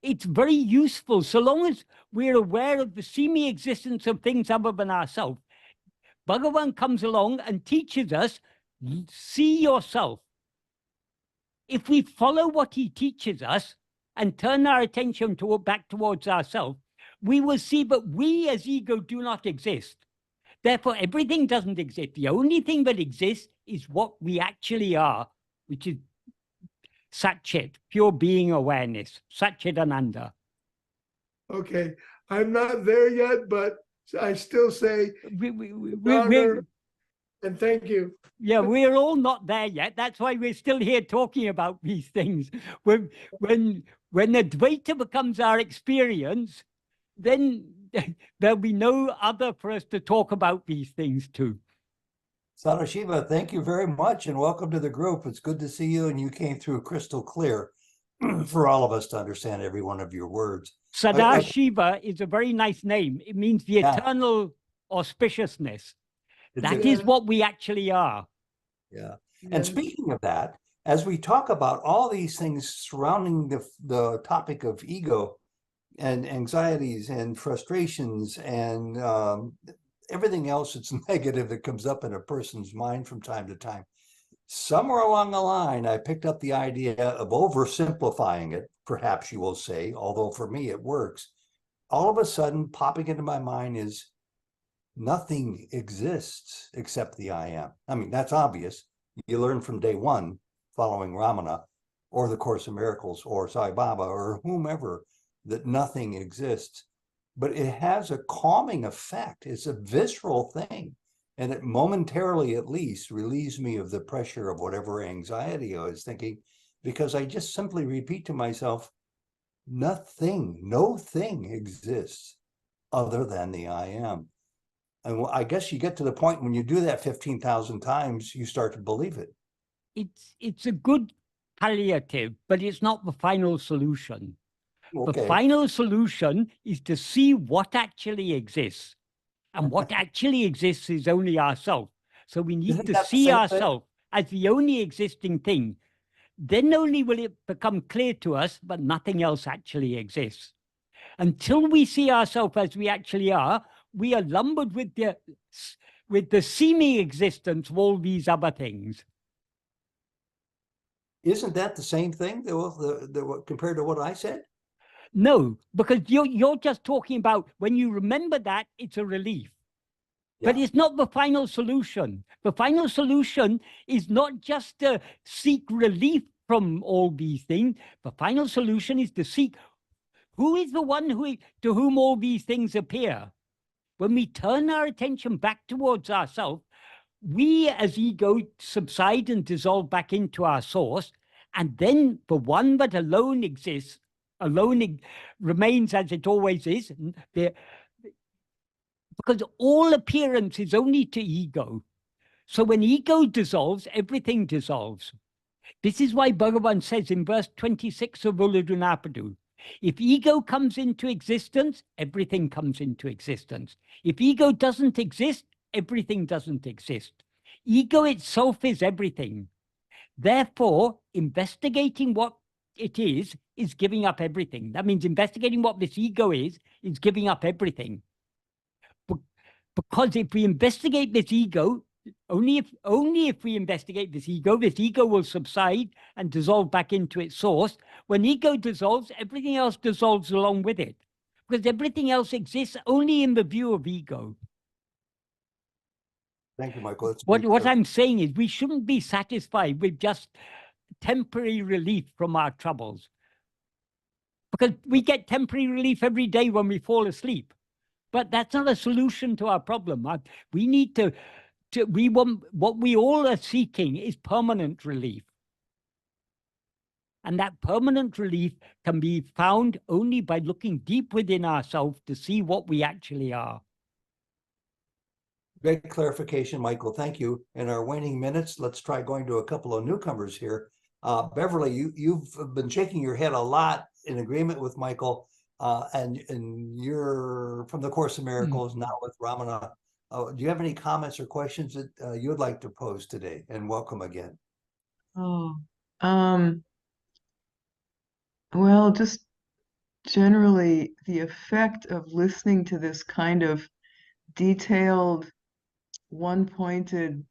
it's very useful so long as we're aware of the seeming existence of things other than ourselves. Bhagavan comes along and teaches us, see yourself. If we follow what he teaches us and turn our attention back towards ourselves, we will see that we as ego do not exist. Therefore, everything doesn't exist. The only thing that exists is what we actually are, which is Satchit, pure being awareness, Satchit Ananda. Okay, I'm not there yet, but I still say We're and thank you. Yeah, we're all not there yet. That's why we're still here talking about these things. When Advaita becomes our experience, then there'll be no other for us to talk about these things to. Sadashiva, thank you very much and welcome to the group. It's good to see you, and you came through crystal clear for all of us to understand every one of your words. Sadashiva is a very nice name. It means the eternal auspiciousness. That is what we actually are. Yeah. And speaking of that, as we talk about all these things surrounding the topic of ego and anxieties and frustrations and everything else that's negative that comes up in a person's mind from time to time, somewhere along the line, I picked up the idea of oversimplifying it, perhaps you will say, although for me it works. All of a sudden, popping into my mind is, nothing exists except the I am. I mean, that's obvious. You learn from day one following Ramana or the Course in Miracles or Sai Baba or whomever that nothing exists. But it has a calming effect. It's a visceral thing. And it momentarily, at least, relieves me of the pressure of whatever anxiety I was thinking, because I just simply repeat to myself, no thing exists other than the I am. And I guess you get to the point when you do that 15,000 times, you start to believe it. It's a good palliative, but it's not the final solution. Okay. The final solution is to see what actually exists. And what actually exists is only ourselves. So we need to see ourselves as the only existing thing. Then only will it become clear to us that nothing else actually exists. Until we see ourselves as we actually are, we are lumbered with the seeming existence of all these other things. Isn't that the same thing compared to what I said? No, because you're just talking about when you remember that, it's a relief. Yeah. But it's not the final solution. The final solution is not just to seek relief from all these things. The final solution is to seek who is the one to whom all these things appear. When we turn our attention back towards ourselves, we as ego subside and dissolve back into our source. And then the one that alone exists, remains as it always is, because all appearance is only to ego. So when ego dissolves, everything dissolves. This is why Bhagavan says in verse 26 of Ulladu, if ego comes into existence, everything comes into existence. If ego doesn't exist, everything doesn't exist. Ego itself is everything. Therefore, investigating what it is giving up everything. That means investigating what this ego is giving up everything. Because if we investigate this ego, only if we investigate this ego will subside and dissolve back into its source. When ego dissolves, everything else dissolves along with it, because everything else exists only in the view of ego. Thank you, Michael. What I'm saying is we shouldn't be satisfied with just temporary relief from our troubles, because we get temporary relief every day when we fall asleep. But that's not a solution to our problem. We need what we all are seeking is permanent relief. And that permanent relief can be found only by looking deep within ourselves to see what we actually are. Great clarification, Michael. Thank you. In our waning minutes, let's try going to a couple of newcomers here. Beverly, you've been shaking your head a lot in agreement with Michael, and you're from the Course of Miracles now with Ramana. Do you have any comments or questions that you would like to pose today? And welcome again. Well, just generally the effect of listening to this kind of detailed, one-pointed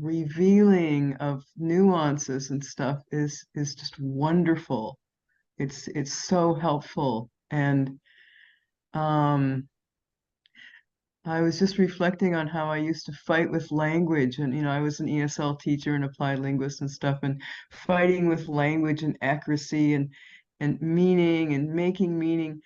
revealing of nuances and stuff is just wonderful. It's so helpful. And I was just reflecting on how I used to fight with language, and I was an ESL teacher and applied linguist and stuff, and fighting with language and accuracy and meaning and making meaning.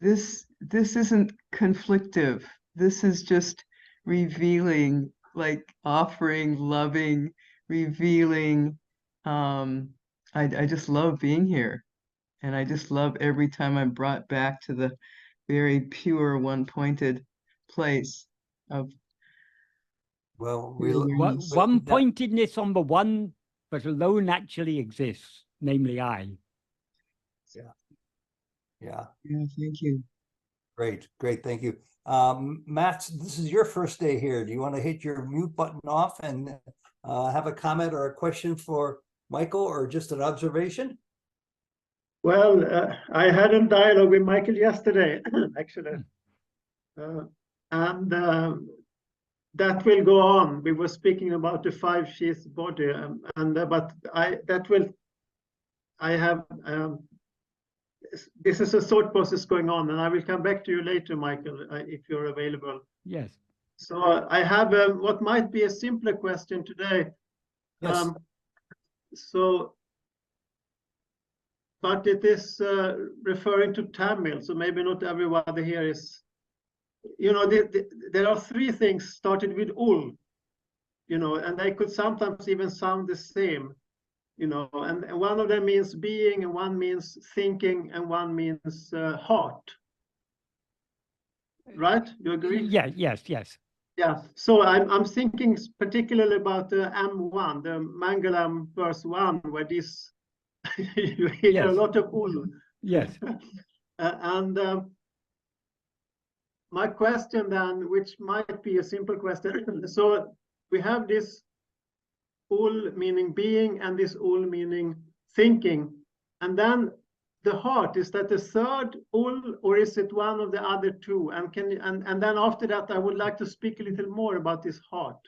This isn't conflictive. This is just revealing, like offering, loving, revealing. I just love being here, and I just love every time I'm brought back to the very pure, one-pointed place of. Well, one-pointedness on the one, but alone actually exists, namely I. Yeah. Thank you. Great. Thank you. Matt, this is your first day here. Do you want to hit your mute button off and have a comment or a question for Michael, or just an observation? Well, I had a dialogue with Michael yesterday, actually, and that will go on. We were speaking about the five sheaths body, but this is a thought process going on, and I will come back to you later, Michael, if you're available. Yes. So I have what might be a simpler question today. Yes. But it is referring to Tamil, so maybe not everybody here is, there are three things started with ul, and they could sometimes even sound the same, and one of them means being, and one means thinking, and one means heart. Right? You agree? Yeah, yes. Yeah, so I'm thinking particularly about the M1, the Mangalam verse 1, where this you hear a lot of ul. Yes. And my question then, which might be a simple question, so we have this ul meaning being and this ul meaning thinking, and then the heart, is that the third ul, or is it one of the other two? And then after that, I would like to speak a little more about this heart.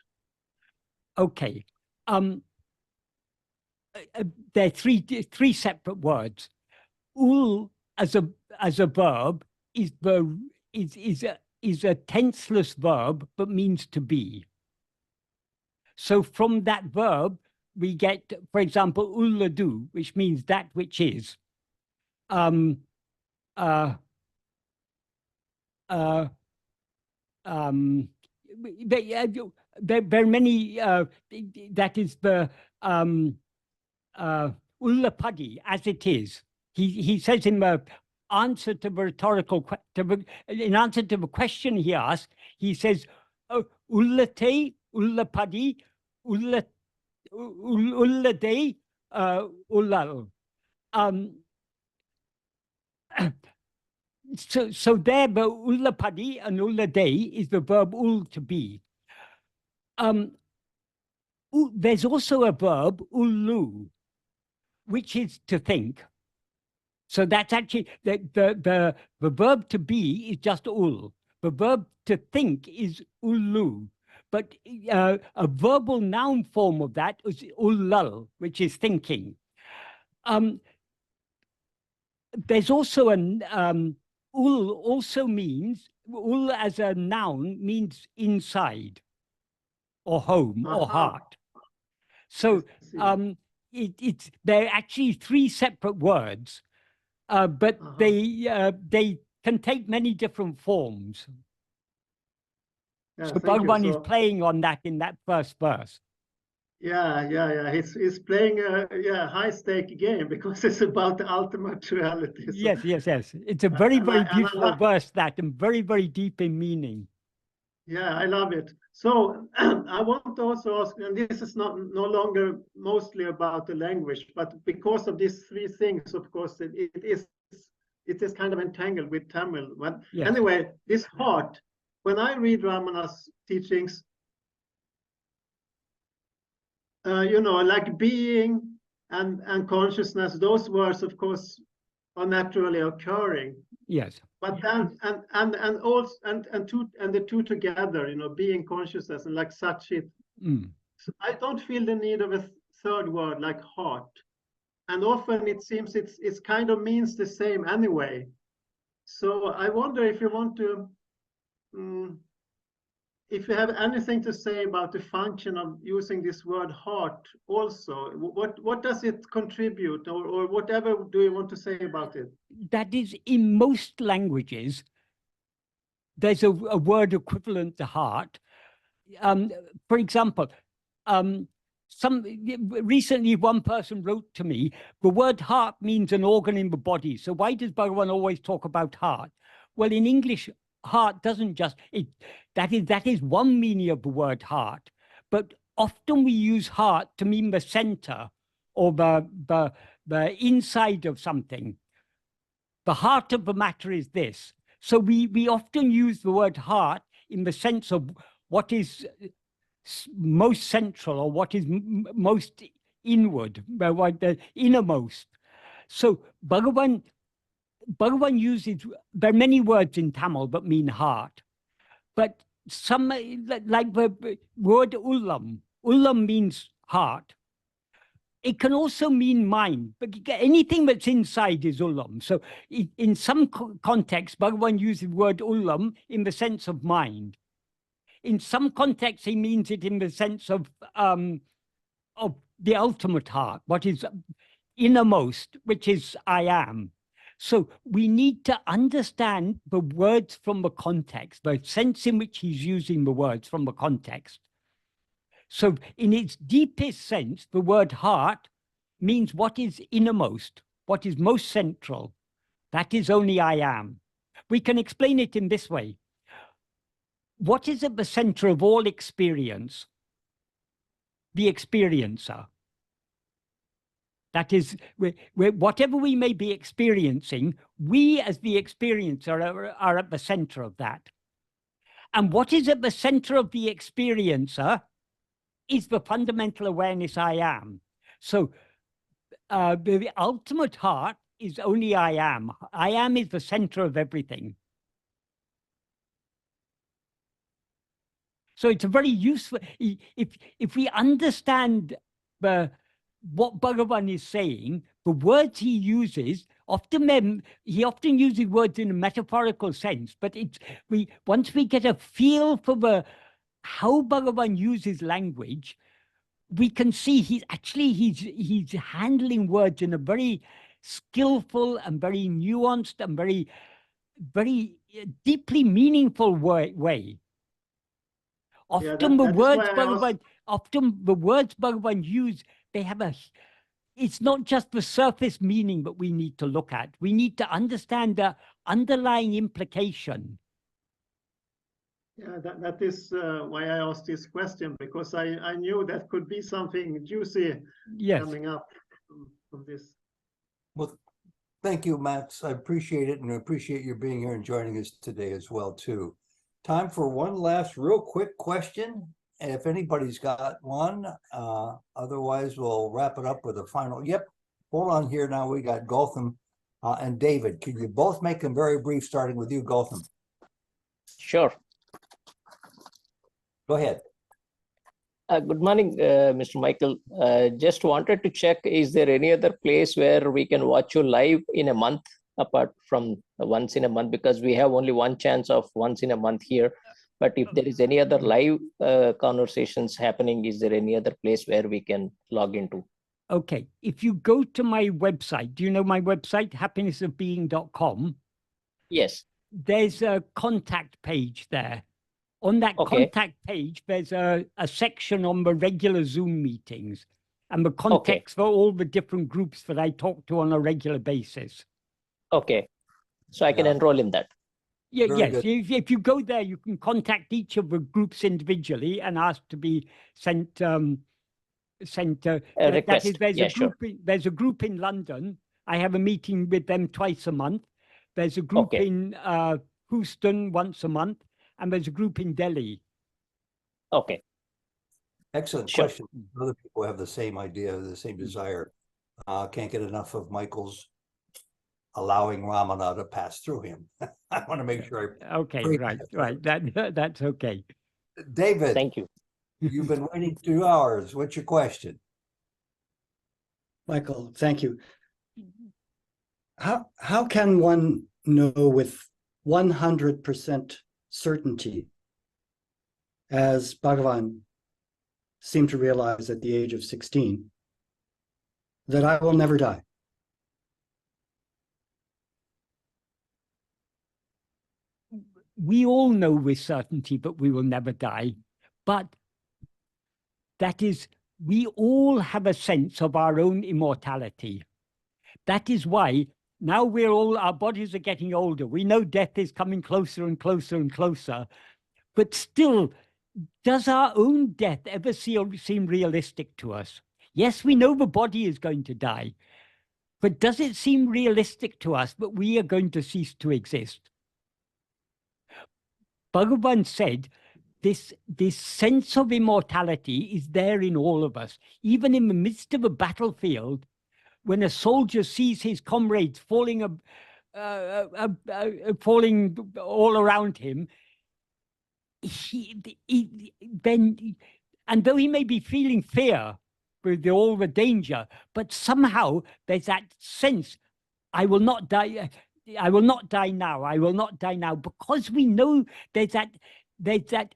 Okay. There are three separate words. Ul as a verb is a tenseless verb, but means to be. So from that verb, we get, for example, ulladu, which means that which is. There are many, that is the ullapadi, as it is. He says in the answer to the rhetorical, in answer to the question he asked, he says, ullate, ullapadi, ullade, ullal. So there, the ullapadi and ullade is the verb ul, to be. There's also a verb ullu, which is to think. So that's actually the verb to be is just ul, The verb to think is ulu, but a verbal noun form of that is ullal, which is thinking. There's also an ul also means, ul as a noun means inside or home or heart. So they're actually three separate words, but they can take many different forms. Yeah, So thank you. Bhagavan is playing on that in that first verse. Yeah. He's playing a high stake game because it's about the ultimate reality. So, Yes. It's a very beautiful verse, that, and very deep in meaning. Yeah, I love it. So I want to also ask, and this is no longer mostly about the language, but because of these three things, of course, it is kind of entangled with Tamil. But anyway, this heart, when I read Ramana's teachings, like being and consciousness, those words, of course, are naturally occurring. Yes. But then and also and the two together, being, consciousness, and like such it. So I don't feel the need of a third word like heart, and often it seems it's kind of means the same anyway. So I wonder if you want to. If you have anything to say about the function of using this word heart also, what does it contribute, or whatever do you want to say about it? That is, in most languages, there's a word equivalent to heart. For example, recently one person wrote to me, the word heart means an organ in the body. So why does Bhagavan always talk about heart? Well, in English, heart doesn't just, that is one meaning of the word heart, but often we use heart to mean the center or the inside of something. The heart of the matter is this. So we often use the word heart in the sense of what is most central, or what is most inward, the innermost. So Bhagavan uses, there are many words in Tamil that mean heart, but some, like the word ullam means heart. It can also mean mind, but anything that's inside is ullam. So in some context, Bhagavan uses the word ullam in the sense of mind. In some contexts, he means it in the sense of the ultimate heart, what is innermost, which is I am. So we need to understand the words from the context, the sense in which he's using the words from the context. So in its deepest sense, the word heart means what is innermost, what is most central. That is only I am. We can explain it in this way. What is at the center of all experience? The experiencer. That is, whatever we may be experiencing, we as the experiencer are at the center of that. And what is at the center of the experiencer is the fundamental awareness I am. So the ultimate heart is only I am. I am is the center of everything. So it's a very useful, if we understand what Bhagavan is saying, the words he uses, he often uses words in a metaphorical sense, but once we get a feel for how Bhagavan uses language, we can see he's handling words in a very skillful and very nuanced and very deeply meaningful way. Often the words Bhagavan use, they have it's not just the surface meaning that we need to look at. We need to understand the underlying implication. Yeah, that is why I asked this question, because I knew that could be something juicy coming up from this. Well, thank you, Max. I appreciate it, and I appreciate you being here and joining us today as well, too. Time for one last real quick question, and if anybody's got one, otherwise we'll wrap it up with a final. Yep, hold on here now. We got Gautam and David. Can you both make them very brief, starting with you, Gautam? Sure. Go ahead. Good morning, Mr. Michael. Just wanted to check, is there any other place where we can watch you live in a month, apart from once in a month? Because we have only one chance of once in a month here. But if there is any other live conversations happening, is there any other place where we can log into? Okay, if you go to my website, do you know my website, happinessofbeing.com? Yes. There's a contact page there. On that contact page, there's a section on the regular Zoom meetings and the context for all the different groups that I talk to on a regular basis. Okay, so I can enroll in that. Yeah, yes, if you go there, you can contact each of the groups individually and ask to be sent a request. There's a group in London. I have a meeting with them twice a month. There's a group in Houston once a month, and there's a group in Delhi. Okay. Excellent question. Other people have the same idea, the same desire. Can't get enough of Michael's allowing Ramana to pass through him. I want to make sure I... Okay, right. That's okay. David. Thank you. You've been waiting 2 hours. What's your question? Michael, thank you. How can one know with 100% certainty, as Bhagavan seemed to realize at the age of 16, that I will never die? We all know with certainty that we will never die, but that is, we all have a sense of our own immortality. That is why now our bodies are getting older. We know death is coming closer and closer and closer, but still, does our own death ever seem realistic to us? Yes, we know the body is going to die, but does it seem realistic to us that we are going to cease to exist? Bhagavan said, this sense of immortality is there in all of us. Even in the midst of a battlefield, when a soldier sees his comrades falling all around him, and though he may be feeling fear with all the danger, but somehow there's that sense, I will not die. I will not die now. I will not die now, because we know there's that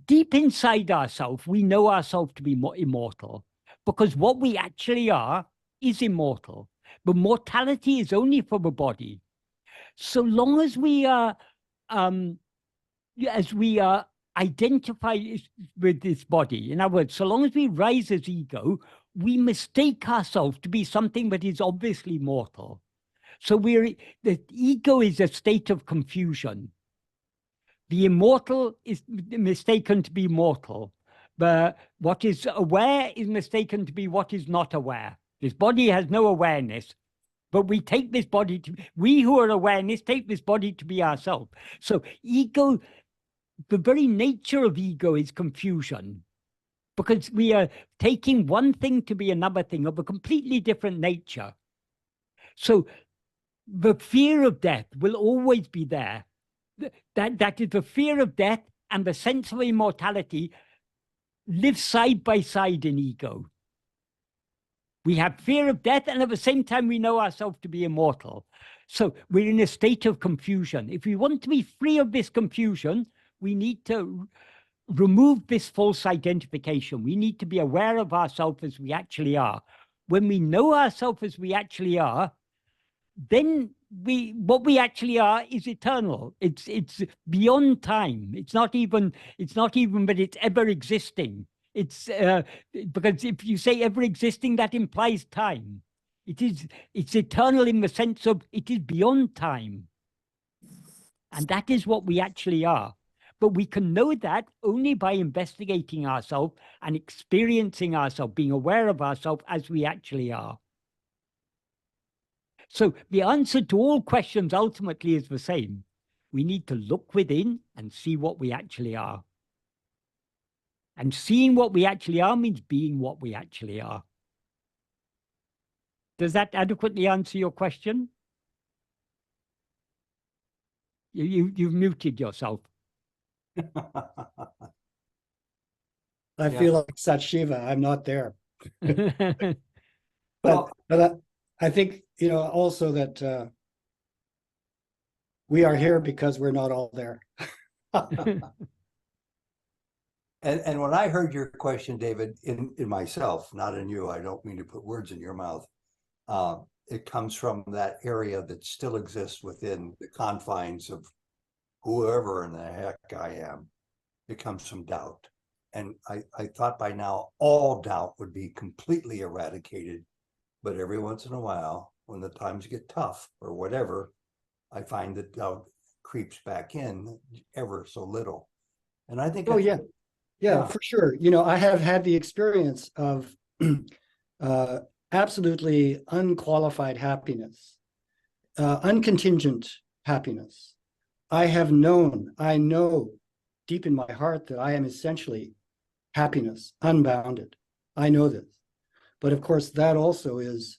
deep inside ourselves, we know ourselves to be immortal, because what we actually are is immortal. But mortality is only for the body. So long as we are, identified with this body, in other words, so long as we rise as ego, we mistake ourselves to be something that is obviously mortal. So the ego is a state of confusion. The immortal is mistaken to be mortal. But what is aware is mistaken to be what is not aware. This body has no awareness, but we take this body we who are awareness take this body to be ourselves. So ego, the very nature of ego is confusion, because we are taking one thing to be another thing of a completely different nature. So the fear of death will always be there. That is, the fear of death and the sense of immortality live side by side in ego. We have fear of death, and at the same time we know ourselves to be immortal. So we're in a state of confusion. If we want to be free of this confusion, we need to remove this false identification. We need to be aware of ourselves as we actually are. When we know ourselves as we actually are, then what we actually are is eternal. It's beyond time. It's not even that it's ever existing. It's because if you say ever existing, that implies time. It's eternal in the sense of it is beyond time. And that is what we actually are. But we can know that only by investigating ourselves and experiencing ourselves, being aware of ourselves as we actually are. So the answer to all questions ultimately is the same. We need to look within and see what we actually are. And seeing what we actually are means being what we actually are. Does that adequately answer your question? You've muted yourself. I Yeah. feel like Satshiva, I'm not there. But, Well- I think, also that we are here because we're not all there. And when I heard your question, David, in myself, not in you, I don't mean to put words in your mouth. It comes from that area that still exists within the confines of whoever in the heck I am. It comes from doubt. And I thought by now all doubt would be completely eradicated. But every once in a while, when the times get tough or whatever, I find that doubt creeps back in ever so little. And I think, Oh, yeah. Yeah, for sure. I have had the experience of absolutely unqualified happiness, uncontingent happiness. I know deep in my heart that I am essentially happiness, unbounded. I know this. But of course, that also is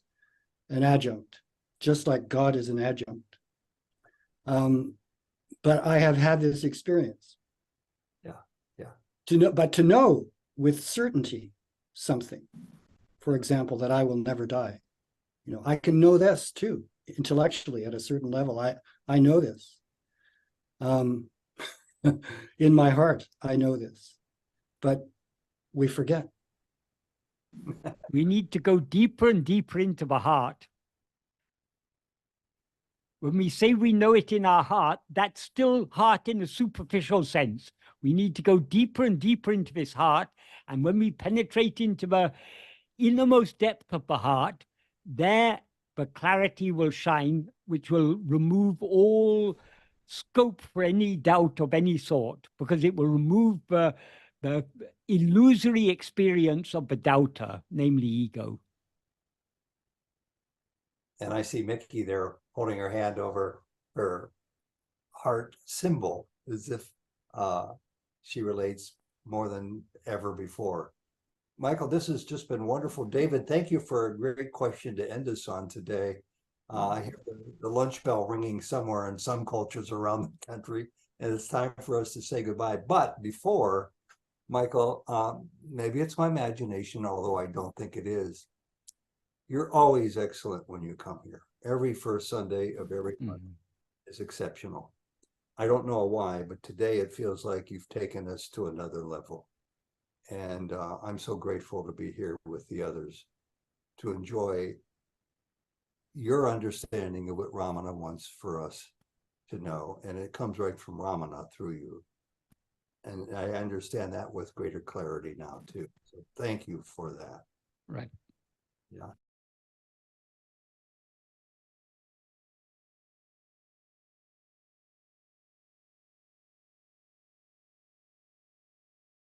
an adjunct, just like God is an adjunct. But I have had this experience. To know with certainty something, for example, that I will never die. I can know this too, intellectually at a certain level. I know this. In my heart, I know this, but we forget. We need to go deeper and deeper into the heart. When we say we know it in our heart, that's still heart in a superficial sense. We need to go deeper and deeper into this heart. And when we penetrate into the innermost depth of the heart, there the clarity will shine, which will remove all scope for any doubt of any sort, because it will remove the illusory experience of the doubter, namely ego. and I see Mickey there holding her hand over her heart symbol as if she relates more than ever before. Michael, this has just been wonderful. David, thank you for a great question to end us on today. I hear the lunch bell ringing somewhere in some cultures around the country, and it's time for us to say goodbye. But before, Michael, maybe it's my imagination, although I don't think it is. You're always excellent when you come here. Every first Sunday of every month is exceptional. I don't know why, but today it feels like you've taken us to another level. And I'm so grateful to be here with the others to enjoy your understanding of what Ramana wants for us to know. And it comes right from Ramana through you. And I understand that with greater clarity now, too. So thank you for that. Right.